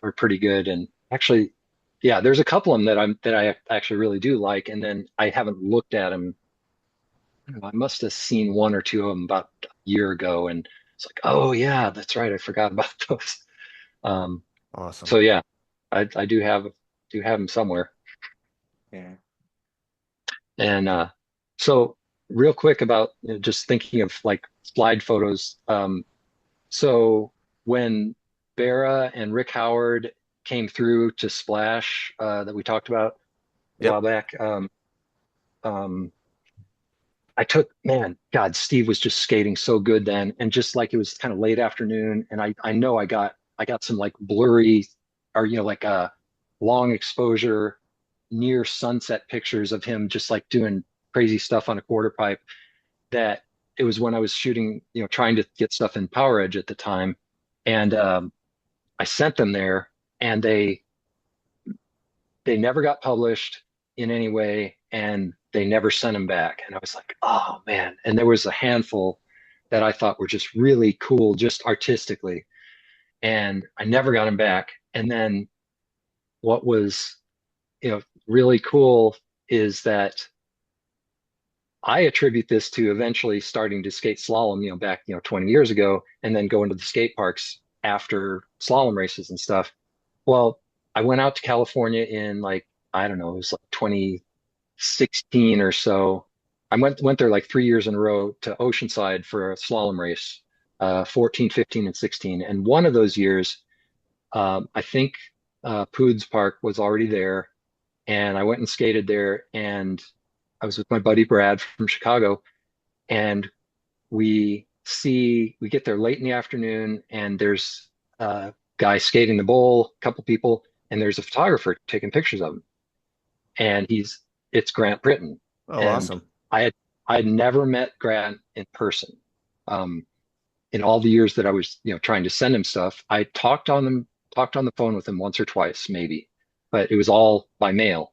C: are pretty good, and actually, yeah, there's a couple of them that I actually really do like, and then I haven't looked at them. I must have seen one or two of them about a year ago, and it's like, oh yeah, that's right, I forgot about those. Um,
A: Awesome.
C: so yeah, I do have them somewhere.
B: Yeah.
C: And so real quick about, just thinking of like slide photos. So when Bera and Rick Howard came through to Splash, that we talked about a while
A: Yep.
C: back, um, I took, man, God, Steve was just skating so good then. And just like it was kind of late afternoon. And I know I got some like blurry or, like long exposure near sunset pictures of him just like doing crazy stuff on a quarter pipe that it was when I was shooting, trying to get stuff in Power Edge at the time. And I sent them there and they never got published in any way and they never sent them back. And I was like, oh man. And there was a handful that I thought were just really cool, just artistically. And I never got them back. And then what was, really cool is that I attribute this to eventually starting to skate slalom, back, 20 years ago, and then going to the skate parks after slalom races and stuff. Well, I went out to California in like, I don't know, it was like 2016 or so. I went there like 3 years in a row to Oceanside for a slalom race, 14, 15, and 16. And one of those years, I think Poods Park was already there. And I went and skated there. And I was with my buddy Brad from Chicago. And we get there late in the afternoon, and there's a guy skating the bowl, a couple people, and there's a photographer taking pictures of him. And it's Grant Britton.
A: Oh,
C: And
A: awesome.
C: I had never met Grant in person. Um, in all the years that I was, trying to send him stuff, I talked on the phone with him once or twice, maybe, but it was all by mail.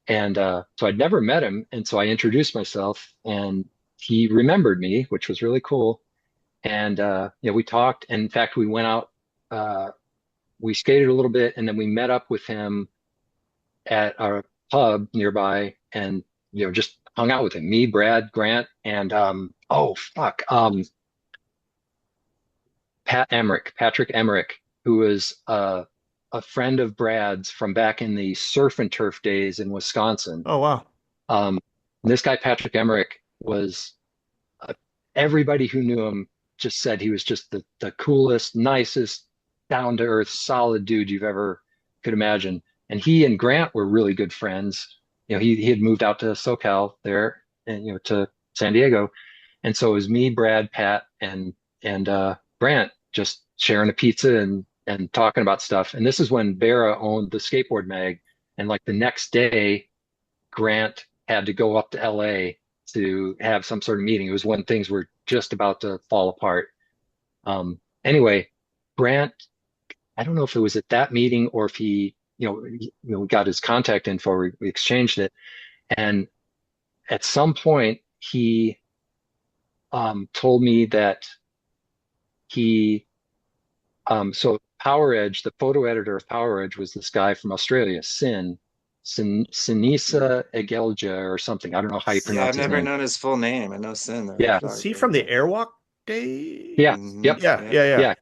C: And so I'd never met him. And so I introduced myself and he remembered me, which was really cool. And we talked. And in fact, we went out, uh, we skated a little bit, and then we met up with him at a pub nearby and, just hung out with him, me, Brad, Grant, and oh fuck, Patrick Emmerich, who was a friend of Brad's from back in the surf and turf days in Wisconsin.
A: Oh, wow.
C: Um, this guy, Patrick Emmerich, was uh, everybody who knew him just said he was just the coolest, nicest, down to earth, solid dude you've ever could imagine. And he and Grant were really good friends. He had moved out to SoCal there and, to San Diego. And so it was me, Brad, Pat, and Grant just sharing a pizza and talking about stuff. And this is when Vera owned the skateboard mag. And like the next day, Grant had to go up to LA to have some sort of meeting. It was when things were just about to fall apart. Anyway, Grant, I don't know if it was at that meeting or if he, we got his contact info, we exchanged it. And at some point, he told me that he, so Power Edge, the photo editor of Power Edge was this guy from Australia, Sinisa Egelja or something. I don't know how you
B: Yeah, I've
C: pronounce his
B: never
C: name.
B: known his full name. I know Sin, the
C: Yeah,
A: Was he
B: photographer.
A: from the Airwalk day?
C: yeah, yep,
A: Yeah,
B: Yeah.
A: yeah, yeah.
C: yeah.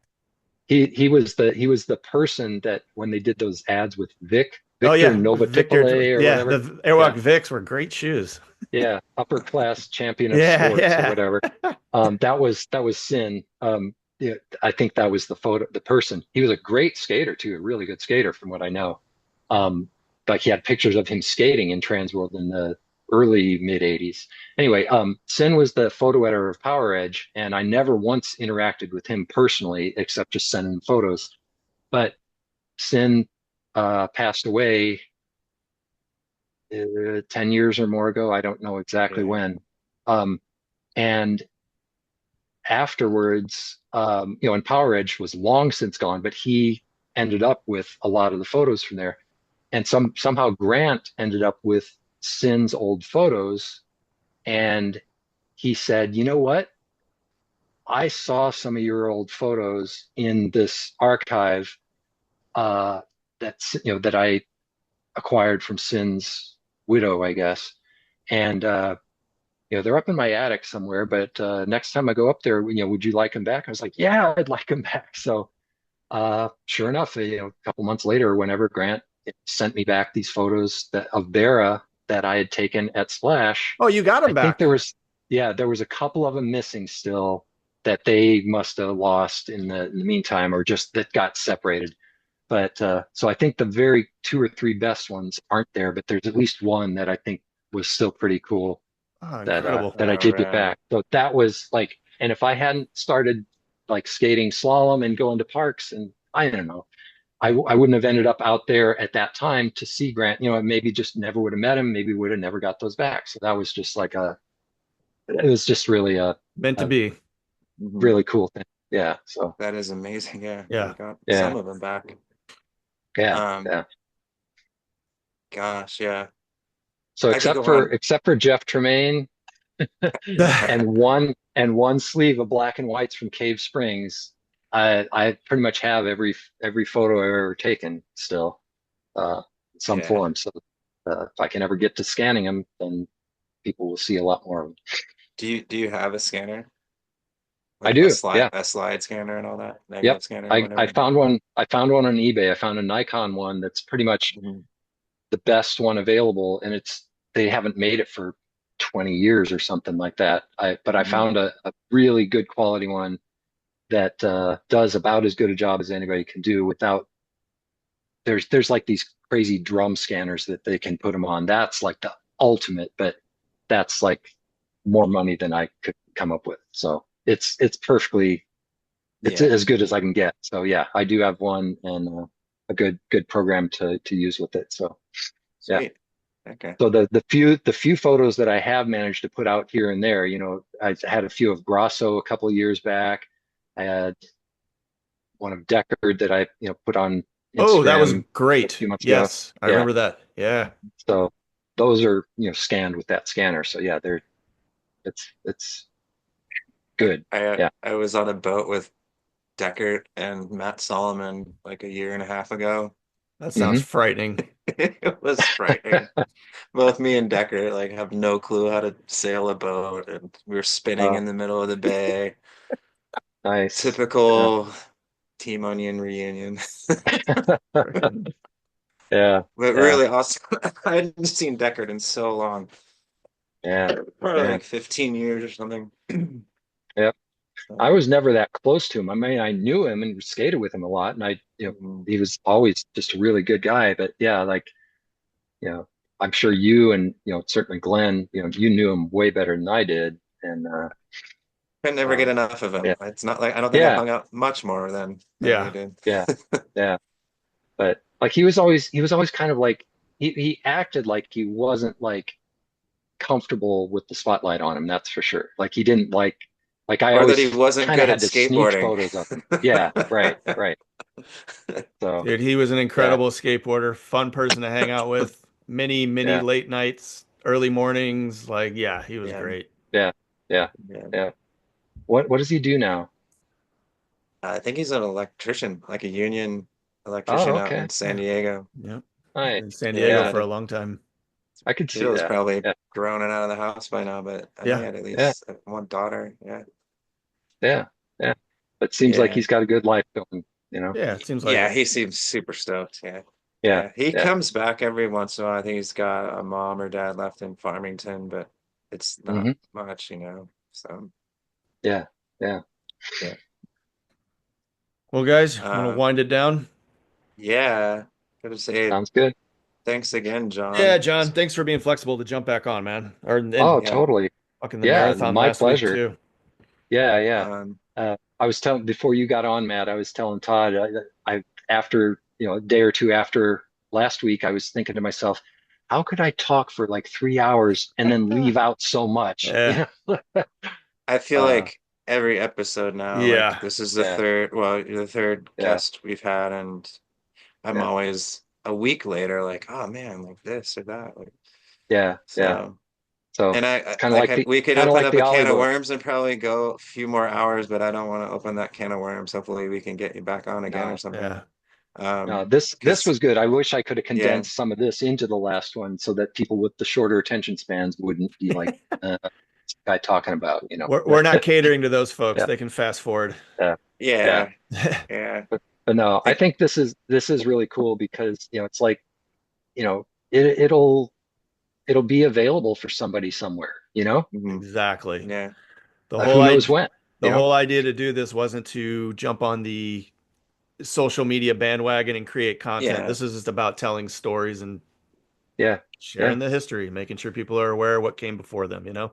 C: He was the person that when they did those ads with
A: Oh,
C: Victor
A: yeah.
C: Nova
A: Victor.
C: or
A: Yeah,
C: whatever.
A: the Airwalk
C: Yeah,
A: Vics were great shoes.
C: yeah, upper class champion of
A: Yeah,
C: sports or
A: yeah.
C: whatever. That was Sin. Yeah, I think that was the person. He was a great skater too, a really good skater from what I know. Um, but he had pictures of him skating in Transworld in the early mid 80s. Anyway, Sin was the photo editor of Power Edge, and I never once interacted with him personally except just sending photos. But Sin passed away 10 years or more ago. I don't know exactly
B: Okay.
C: when. Um, and afterwards, and Power Edge was long since gone, but he ended up with a lot of the photos from there. And somehow Grant ended up with Sin's old photos. And he said, you know what? I saw some of your old photos in this archive that I acquired from Sin's widow, I guess. And they're up in my attic somewhere, but next time I go up there, would you like them back? I was like, yeah, I'd like them back. So sure enough, a couple months later, whenever Grant sent me back these photos of Bera that I had taken at Splash,
A: Oh, you got
C: I
A: him
C: think
A: back.
C: there was a couple of them missing still that they must have lost in the meantime, or just that got separated. But so I think the very two or three best ones aren't there, but there's at least one that I think was still pretty cool.
A: Oh, incredible.
C: that I
B: All
C: did get
B: right.
C: back. So that was like, and if I hadn't started like skating slalom and going to parks, and I don't know, I wouldn't have ended up out there at that time to see Grant. You know, maybe just never would have met him. Maybe would have never got those back. So that was just like it was just really
A: Meant to
C: a
A: be.
B: Mhm.
C: really cool thing. Yeah. So
B: That is amazing. Yeah, you
A: Yeah.
B: got some
C: yeah,
B: of them back.
C: yeah,
B: Um,
C: yeah.
B: gosh, yeah.
C: So
B: I could go on.
C: except for Jeff Tremaine and one sleeve of black and whites from Cave Springs, I pretty much have every photo I've ever taken still, uh, in some
B: Yeah.
C: form. So if I can ever get to scanning them, then people will see a lot more of them.
B: Do you have a scanner?
C: I
B: Like
C: do. Yeah.
B: a slide scanner and all that,
C: Yep.
B: negative scanner or
C: I
B: whatever.
C: found one. I found one on eBay. I found a Nikon one that's pretty much
B: Mhm.
C: the best one available, and they haven't made it for 20 years or something like that. But I
B: Mhm.
C: found a really good quality one that does about as good a job as anybody can do without there's like these crazy drum scanners that they can put them on. That's like the ultimate, but that's like more money than I could come up with. So it's perfectly it's
B: Yeah.
C: as good as I can get. So yeah, I do have one and a good program to use with it. So yeah.
B: Sweet. Okay.
C: So the few photos that I have managed to put out here and there, you know, I had a few of Grosso a couple of years back. I had one of Deckard that I, you know, put on
A: Oh, that was
C: Instagram a
A: great.
C: few months ago.
A: Yes, I
C: Yeah.
A: remember that. Yeah.
C: So those are, you know, scanned with that scanner. So yeah, it's good. Yeah.
B: I was on a boat with Deckert and Matt Solomon like a year and a half ago.
A: That sounds
C: Hmm.
A: frightening.
B: It was frightening. Both me and Deckert like have no clue how to sail a boat, and we were spinning
C: Uh,
B: in the middle of the bay.
C: nice. Yeah.
B: Typical Team Onion reunion.
A: Frickin'.
C: Yeah.
B: But
C: Yeah.
B: really awesome. I hadn't seen Deckard in so long,
C: Yeah.
B: probably
C: Yeah.
B: like 15 years or something.
C: Yeah. I
B: So,
C: was never that close to him. I mean, I knew him and skated with him a lot, and you know,
B: mhm.
C: he was always just a really good guy. But yeah, like, you know, I'm sure you and, you know, certainly Glenn, you know, you knew him way better than I did. And
B: Could never get
C: um,
B: enough of him.
C: yeah,
B: It's not like I don't think I
C: yeah,
B: hung out much more than we
A: Yeah.
B: did.
C: yeah, yeah. But like he was always kind of like he acted like he wasn't like comfortable with the spotlight on him, that's for sure. Like he didn't like I
B: Or that he
C: always
B: wasn't
C: kind of
B: good at
C: had to sneak
B: skateboarding.
C: photos of him. Yeah, right, right. So
A: Dude, he was an
C: yeah,
A: incredible skateboarder, fun person to hang out with. Many, many
C: yeah,
A: late nights, early mornings. Like, yeah, he was
B: Yeah,
A: great.
C: yeah, yeah,
B: yeah.
C: yeah. What does he do now?
B: I think he's an electrician, like a union
C: Oh,
B: electrician out in
C: okay.
B: San
A: Yeah.
B: Diego.
A: Yep.
C: Nice.
A: In San
B: Yeah,
A: Diego
C: Yeah,
A: for a long time.
C: I could see
B: Phil's
C: that.
B: probably
C: Yeah,
B: grown and out of the house by now, but I know he
A: Yeah.
B: had at
C: yeah,
B: least one daughter. Yeah.
C: yeah, yeah. But seems like
B: Yeah.
C: he's got a good life going, you know?
A: Yeah, it seems like
B: Yeah,
A: it.
B: he seems super stoked. Yeah.
C: Yeah,
B: Yeah. He
C: yeah.
B: comes back every once in a while. I think he's got a mom or dad left in Farmington, but it's not
C: Hmm.
B: much. So
C: Yeah, yeah.
B: yeah.
A: Well, guys, want to
B: Um,
A: wind it down?
B: yeah. Gotta say
C: Sounds good.
B: thanks again,
A: Yeah,
B: John.
A: John, thanks for being flexible to jump back on, man. Or and
C: Oh,
B: Yeah.
C: totally.
A: fucking the
C: Yeah,
A: marathon
C: my
A: last week
C: pleasure.
A: too.
C: Yeah, yeah.
B: Um,
C: I was telling before you got on, Matt, I was telling Todd, after, you know, a day or two after last week, I was thinking to myself, how could I talk for like 3 hours and then leave out so much?
A: Yeah.
C: You know?
B: I feel
C: Uh,
B: like every episode now, like
A: Yeah.
B: this is
C: yeah,
B: you're the third
C: yeah,
B: guest we've had, and I'm
C: yeah,
B: always a week later, like, oh man, like this or that. Like,
C: yeah, yeah.
B: so,
C: So
B: and
C: it's kind of like
B: we could
C: kind of
B: open
C: like
B: up
C: the
B: a
C: Ollie
B: can of
C: book.
B: worms and probably go a few more hours, but I don't want to open that can of worms. Hopefully we can get you back on again or
C: No,
B: something.
A: Yeah.
C: no,
B: Um,
C: this
B: because
C: was good. I wish I could have
B: yeah,
C: condensed some of this into the last one so that people with the shorter attention spans wouldn't be like, what's the guy talking about, you know?
A: We're not catering to those folks.
C: Yeah,
A: They can fast forward.
C: yeah, yeah.
B: yeah, yeah.
C: But no, I
B: Like,
C: think this is really cool because, you know, it's like, you know, it'll be available for somebody somewhere, you know?
B: mhm,
A: Exactly.
B: yeah,
A: The
C: Who
A: whole
C: knows
A: idea
C: when,
A: the
C: you know?
A: whole idea to do this wasn't to jump on the social media bandwagon and create content.
B: yeah.
A: This is just about telling stories and
C: Yeah. Yeah.
A: sharing the history, making sure people are aware of what came before them, you know?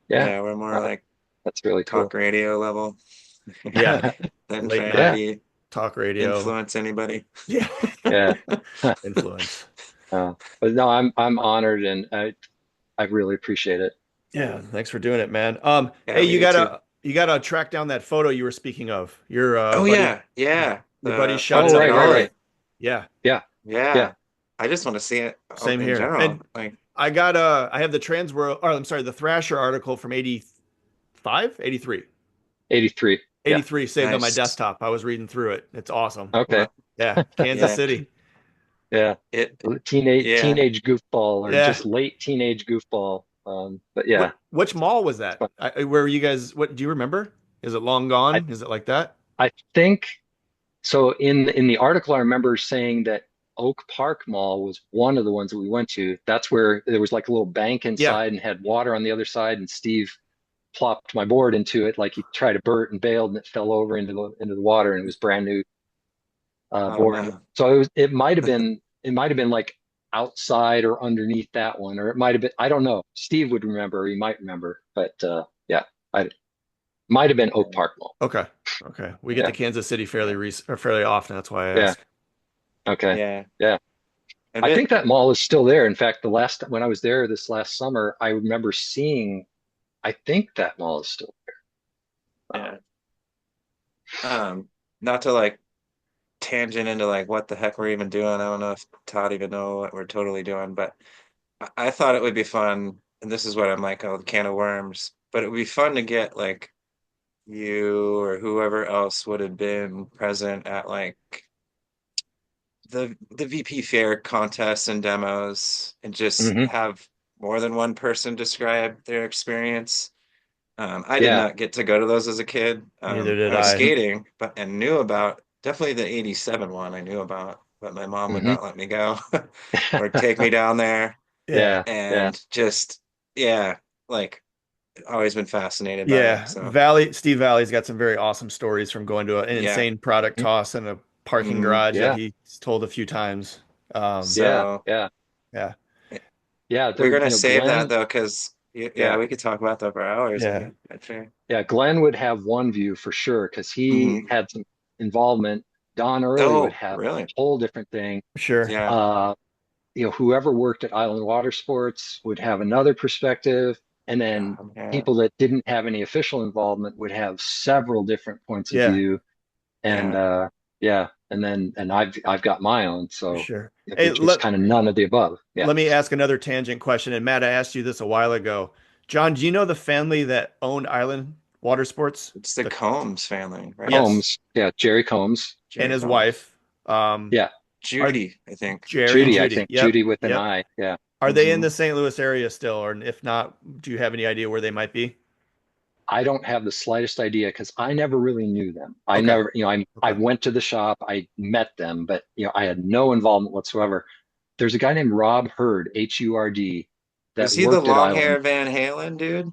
C: Yeah.
B: Yeah, we're more
C: Uh,
B: like
C: that's really
B: talk
C: cool.
B: radio level
A: Yeah.
B: than
A: Late
B: trying to
A: night
C: Yeah.
B: be
A: talk radio.
B: influence anybody.
A: Yeah.
C: Yeah.
A: Influence.
C: But no, I'm honored, and I really appreciate it.
A: Yeah. Thanks for doing it, man.
B: Yeah,
A: Hey,
B: we do too.
A: you gotta track down that photo you were speaking of. Your
B: Oh
A: buddy,
B: yeah, yeah.
A: your buddy shot
C: Oh,
A: it at
C: right, right,
A: Ollie.
C: right.
A: Yeah.
C: Yeah. Yeah.
B: Yeah. I just want to see it
A: Same
B: in
A: here.
B: general.
A: And
B: Like,
A: I have the Transworld, or I'm sorry, the Thrasher article from 85, 83.
C: 83. Yeah.
A: 83 saved on my
B: nice.
A: desktop. I was reading through it. It's awesome.
C: Okay.
B: Well,
A: Yeah. Kansas
B: yeah.
A: City.
C: Yeah.
B: It yeah.
C: Teenage goofball, or
A: Yeah.
C: just late teenage goofball. But yeah,
A: Which mall was
C: it's
A: that?
C: fun.
A: Where you guys, what do you remember? Is it long
C: I
A: gone? Is it like that?
C: I think so. In the article, I remember saying that Oak Park Mall was one of the ones that we went to. That's where there was like a little bank
A: Yeah.
C: inside and had water on the other side, and Steve plopped my board into it like he tried to Burt and bailed, and it fell over into the water, and it was brand new
B: Oh
C: board.
B: no.
C: So it might have been like outside or underneath that one, or it might have been, I don't know. Steve would remember, he might remember, but yeah, I might have been Oak Park Mall.
A: Okay. Okay. We get to
C: Yeah,
A: Kansas City
B: Yeah.
A: fairly often. That's why I
C: yeah,
A: ask.
C: okay,
B: Yeah.
C: yeah.
B: And
C: I
B: it
C: think that mall is still there. In fact, the last when I was there this last summer, I remember seeing. I think that mall is still there.
B: yeah. Not to like tangent into like what the heck we're even doing. I don't know if Todd even know what we're totally doing, but I thought it would be fun, and this is what I'm like, oh, the can of worms. But it would be fun to get like you or whoever else would have been present at like the VP Fair contests and demos, and just
C: Hmm.
B: have more than one person describe their experience. I did
C: Yeah.
B: not get to go to those as a kid.
A: Neither did
B: I was
A: I.
C: Hmm.
B: skating, but and knew about definitely the '87 one. I knew about, but my mom would
C: Hmm.
B: not let me go or take me down there.
A: Yeah.
C: Yeah. Yeah.
B: And just yeah, like always been fascinated by it.
A: Yeah.
B: So
A: Steve Valley's got some very awesome stories from going to an
B: yeah,
A: insane product
C: Mhm.
A: toss in a parking
B: hmm
A: garage that
C: Yeah.
A: he's told a few times.
C: Yeah.
B: so
C: Yeah.
A: Yeah.
C: Yeah.
B: we're
C: There,
B: gonna save that
C: Glenn.
B: though, because yeah,
C: Yeah.
B: we could talk about that for hours. I
A: Yeah.
B: mean, I'm sure.
C: Yeah. Glenn would have one view for sure because he
B: Hmm.
C: had some involvement. Don Early would
B: Oh,
C: have a
B: really?
C: whole different thing.
A: Sure.
B: Yeah.
C: Uh, Whoever worked at Island Water Sports would have another perspective, and then
B: Yeah.
C: people that didn't have any official involvement would have several different points of
A: Yeah.
C: view. And
B: Yeah.
C: yeah, and I've got my own,
A: For
C: so
A: sure. Hey,
C: which was kind of none of the above. Yeah.
A: let me ask another tangent question. And Matt, I asked you this a while ago. John, do you know the family that owned Island Water Sports?
B: It's the
A: The
B: Combs family, right?
A: Yes.
C: Combs, yeah, Jerry Combs,
A: And
B: Jerry
A: his
B: Combs.
A: wife.
C: yeah,
A: Are
B: Judy, I think.
A: Jerry and
C: Judy, I
A: Judy.
C: think
A: Yep.
C: Judy with an
A: Yep.
C: I, yeah.
A: Are they in
B: Hmm.
A: the St. Louis area still? Or if not, do you have any idea where they might be?
C: I don't have the slightest idea because I never really knew them. I
A: Okay.
C: never, I
A: Okay.
C: went to the shop, I met them, but I had no involvement whatsoever. There's a guy named Rob Hurd, Hurd,
B: Was
C: that
B: he the
C: worked at
B: long
C: Island.
B: hair Van Halen dude?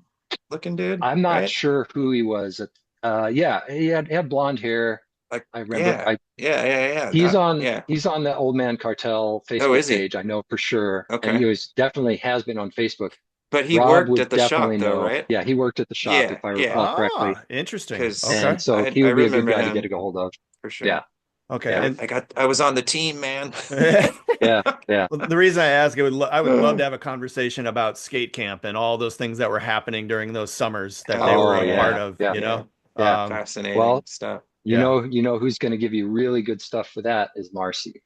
B: Looking dude,
C: I'm not
B: right?
C: sure who he was. Yeah, he had blonde hair.
B: Like,
C: I remember.
B: yeah. Yeah, yeah, yeah. That, yeah.
C: He's on the Old Man Cartel
B: Oh,
C: Facebook
B: is he?
C: page. I know for sure, and
B: Okay.
C: definitely has been on Facebook.
B: But he
C: Rob
B: worked at
C: would
B: the shop
C: definitely
B: though,
C: know.
B: right?
C: Yeah, he worked at the shop,
B: Yeah,
C: if I
B: yeah.
C: recall correctly,
A: Ah, interesting.
B: Because
A: Okay.
C: and so he
B: I
C: would be a good
B: remember
C: guy to get
B: him
C: a hold of.
B: for
C: Yeah,
B: sure.
A: Okay.
C: yeah,
B: Yeah,
A: And
B: I was on the team, man.
C: yeah, yeah.
A: well, the reason I ask, I would love to have a conversation about skate camp and all those things that were happening during those summers that they
B: Hell
A: were
C: Oh
A: a part
B: yeah.
C: yeah,
A: of,
C: yeah,
A: you
B: Yeah.
A: know?
C: yeah.
B: Fascinating
C: Well,
B: stuff.
A: Yeah.
C: who's going to give you really good stuff for that is Marcy.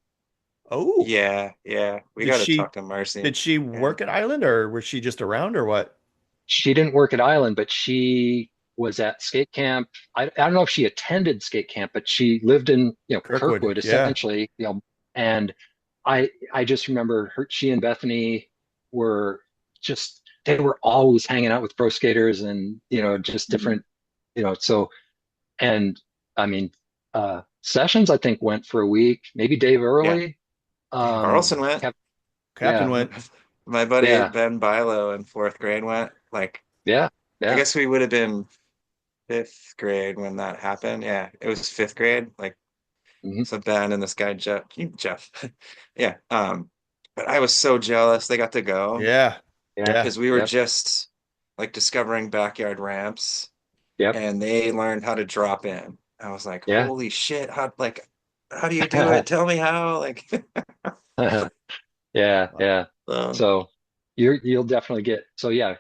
A: Oh,
B: Yeah, yeah. We
A: did
B: got to
A: she
B: talk to Marcy.
A: did she
B: Yeah.
A: work at Island or was she just around or what?
C: She didn't work at Island, but she was at skate camp. I don't know if she attended skate camp, but she lived in,
A: Kirkwood.
C: Kirkwood
A: Yeah.
C: essentially, and I just remember she and Bethany were they were always hanging out with pro skaters and, just
B: Mhm.
C: different, so, and I mean, sessions I think went for a week, maybe Dave
B: Yeah.
C: Early,
B: Carlson went.
C: kept,
A: Captain
C: yeah,
A: went.
B: My buddy
C: yeah,
B: Ben Bilo in fourth grade went. Like,
C: yeah,
B: I
C: yeah.
B: guess we would have been fifth grade when that happened. Yeah, it was fifth grade. Like,
C: Hmm.
B: so Ben and this guy Jeff, Yeah. but I was so jealous they got to go
A: Yeah.
C: Yeah.
A: Yeah.
B: because we were
C: Yep.
B: just like discovering backyard ramps
C: Yep.
B: and they learned how to drop in. I was like,
C: Yeah.
B: holy shit, how do you do it? Tell me how. Like
C: Yeah. Yeah.
B: um,
C: So you'll definitely get, so yeah,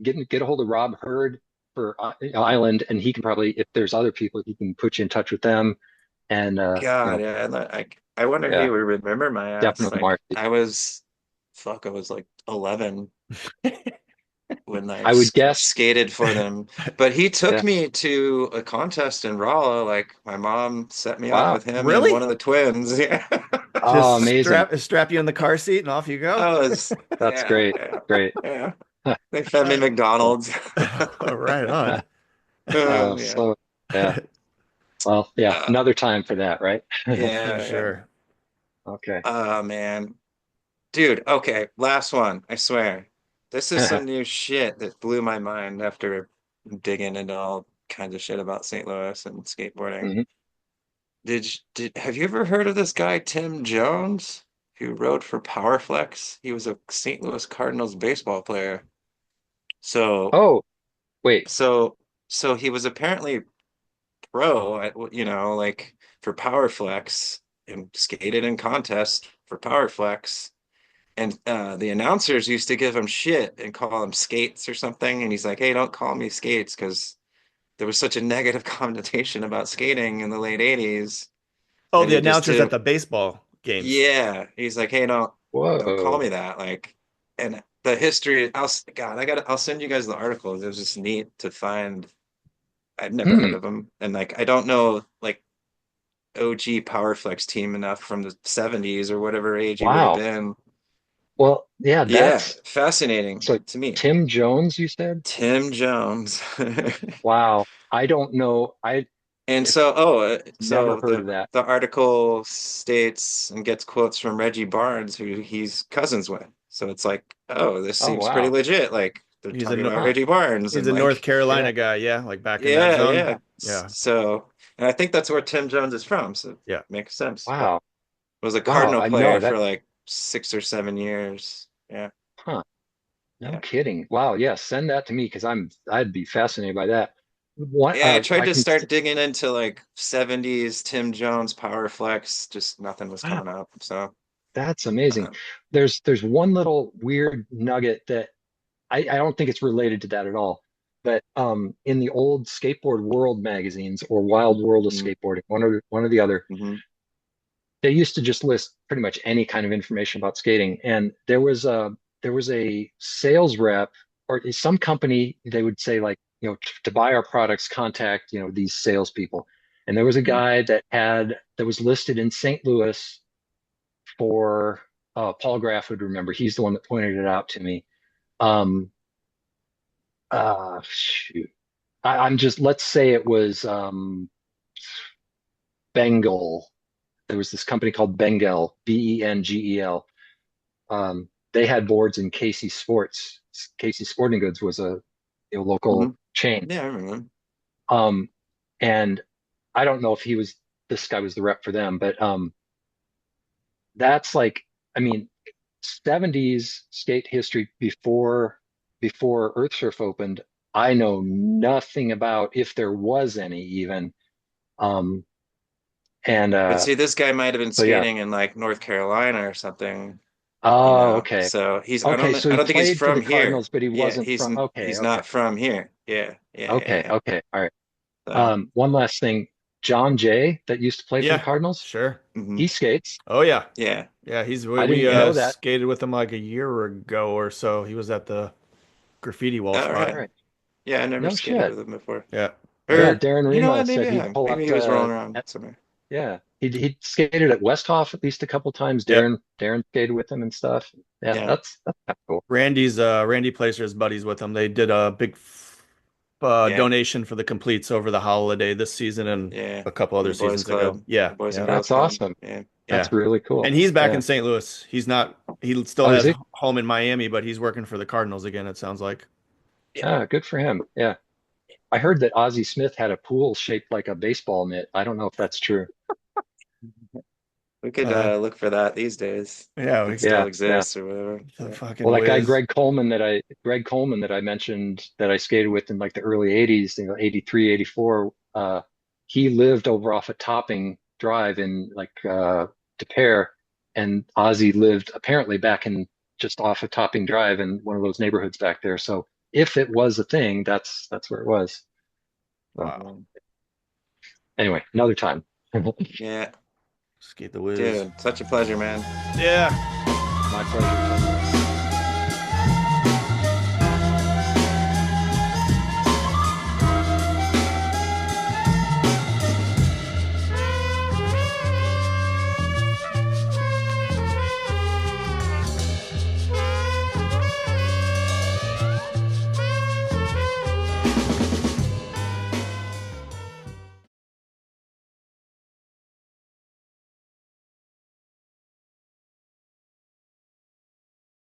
C: get a hold of Rob Hurd for Island, and he can probably, if there's other people, he can put you in touch with them. And
B: God, yeah, I wonder if he
C: yeah,
B: would remember my ass.
C: definitely
B: Like
C: Marcy.
B: I was like 11 when
C: I would guess,
B: skated for them. But he took
C: yeah.
B: me to a contest in Rolla. Like my mom set me up
C: Wow.
B: with him and one
A: Really?
B: of the twins. Yeah.
C: Oh,
A: Just
C: amazing.
A: strap you in the car seat and off you go.
B: I was,
C: That's
B: yeah,
C: great.
B: yeah,
C: Great.
B: yeah. They fed me
C: Cool.
B: McDonald's.
A: Right on.
B: Oh yeah.
C: So yeah. Well, yeah,
B: Uh,
C: another time for that, right?
A: For
B: yeah, yeah.
A: sure.
C: Okay.
B: Oh man. Dude, okay, last one, I swear. This is some new shit that blew my mind after digging into all kinds of shit about St. Louis and skateboarding.
C: Mhm.
B: Have you ever heard of this guy, Tim Jones, who rode for Powerflex? He was a St. Louis Cardinals baseball player. So,
C: Oh, wait.
B: so, so he was apparently pro at, like for Powerflex and skated in contest for Powerflex. And the announcers used to give him shit and call him Skates or something. And he's like, hey, don't call me Skates because there was such a negative connotation about skating in the late 80s
A: Oh,
B: that
A: the
B: he just
A: announcers at
B: didn't.
A: the baseball games.
B: Yeah. He's like, hey, don't call me
C: Whoa.
B: that. Like, and the history, I'll send you guys the articles. It was just neat to find. I'd never heard
C: Hmm.
B: of him. And like, I don't know, like, OG Powerflex team enough from the 70s or whatever age he would have
C: Wow.
B: been.
C: Well, yeah,
B: Yeah,
C: that's
B: fascinating
C: so
B: to me.
C: Tim Jones, you said?
B: Tim Jones.
C: Wow. I don't know. I
B: And
C: have never
B: so
C: heard of that.
B: the article states and gets quotes from Reggie Barnes, who he's cousins with. So it's like, oh, this
C: Oh,
B: seems pretty
C: wow.
B: legit. Like they're
A: He's a
B: talking
A: Nor-
B: about
C: Huh.
B: Reggie Barnes
A: he's
B: and
A: a North
B: like,
C: Yeah.
A: Carolina guy, yeah, like back in that
B: yeah,
A: zone.
B: yeah.
A: Yeah.
B: So, and I think that's where Tim Jones is from. So it
A: Yeah.
B: makes sense.
C: Wow.
B: Was a
C: Wow.
B: Cardinal
C: I know
B: player
C: that.
B: for like 6 or 7 years. Yeah,
C: Huh. No
B: yeah.
C: kidding. Wow. Yeah. Send that to me because I'd be fascinated by that. What,
B: Yeah, I tried
C: I
B: to
C: can,
B: start digging into like 70s Tim Jones Power Flex, just nothing was
C: wow,
B: coming up. So,
C: that's amazing.
B: uh,
C: There's one little weird nugget that I don't think it's related to that at all. But in the old Skateboard World magazines or Wild World of
B: mm,
C: Skateboarding, one or the other,
B: hmm
C: they used to just list pretty much any kind of information about skating. And there was a sales rep or some company, they would say like, to buy our products, contact, these salespeople. And there was a
B: mm.
C: guy that was listed in St. Louis for Paul Graff would remember. He's the one that pointed it out to me. Um, shoot. I'm just, let's say it was Bengal. There was this company called Bengal, Bengel. They had boards in Casey Sports. Casey Sporting Goods was a
B: hmm
C: local chain.
B: Yeah, I remember.
C: Um, and I don't know if this guy was the rep for them, but that's like, I mean, 70s skate history before Earth Surf opened. I know nothing about if there was any even. Um, and
B: But see, this guy might have been
C: so yeah.
B: skating in like North Carolina or something,
C: Oh, okay.
B: So he's
C: Okay, so
B: I
C: he
B: don't think he's
C: played for the
B: from here.
C: Cardinals, but he
B: Yeah,
C: wasn't from. Okay,
B: he's
C: okay,
B: not from here. Yeah, yeah, yeah,
C: okay,
B: yeah.
C: okay. All right.
B: So,
C: One last thing. John Jay, that used to play for the
A: Yeah.
C: Cardinals,
A: Sure.
C: he skates.
A: Oh yeah.
B: yeah.
A: Yeah,
C: I
A: we
C: didn't know that.
A: skated with him like a year ago or so. He was at the graffiti wall
B: All
C: All
A: spot.
B: right.
C: right.
B: Yeah, I never
C: No
B: skated
C: shit.
B: with him before.
A: Yeah.
C: Yeah,
B: Or
C: Darren
B: you know
C: Rima
B: what? Maybe
C: said
B: I
C: he'd
B: have.
C: pull
B: Maybe
C: up
B: he was rolling around somewhere.
C: yeah, he skated at Westhoff at least a couple times.
A: Yep.
C: Darren skated with him and stuff. Yeah,
B: Yeah,
C: that's kind of cool.
A: Randy Placer's buddies with him. They did a big
B: yeah,
A: donation for the completes over the holiday this season and
B: yeah.
A: a couple
B: For
A: other
B: the boys
A: seasons ago.
B: club, the
A: Yeah.
B: boys and
A: Yeah.
B: girls
C: That's
B: club.
C: awesome.
B: Yeah.
A: Yeah.
C: That's really cool.
A: And he's back
C: Yeah.
A: in St. Louis. He still
C: Oh, is
A: has
C: he?
A: home in Miami, but he's working for the Cardinals again, it sounds like.
B: Yeah.
C: Ah, good for him. Yeah. I heard that Ozzie Smith had a pool shaped like a baseball mitt. I don't know if that's true.
B: We could look for that these days.
A: Yeah,
B: If
A: we
B: it still
C: Yeah, yeah.
B: exists or whatever.
A: the
B: Yeah.
A: fucking
C: Well, that guy
A: whiz.
C: Greg Coleman that I mentioned that I skated with in like the early 80s, 83, 84, he lived over off of Topping Drive in like De Pere, and Ozzy lived apparently back in just off of Topping Drive in one of those neighborhoods back there. So if it was a thing, that's where it was. So
A: Wow.
C: anyway, another time.
B: Yeah,
A: Skate the whiz.
B: dude, such a pleasure, man.
A: Yeah.
C: My pleasure.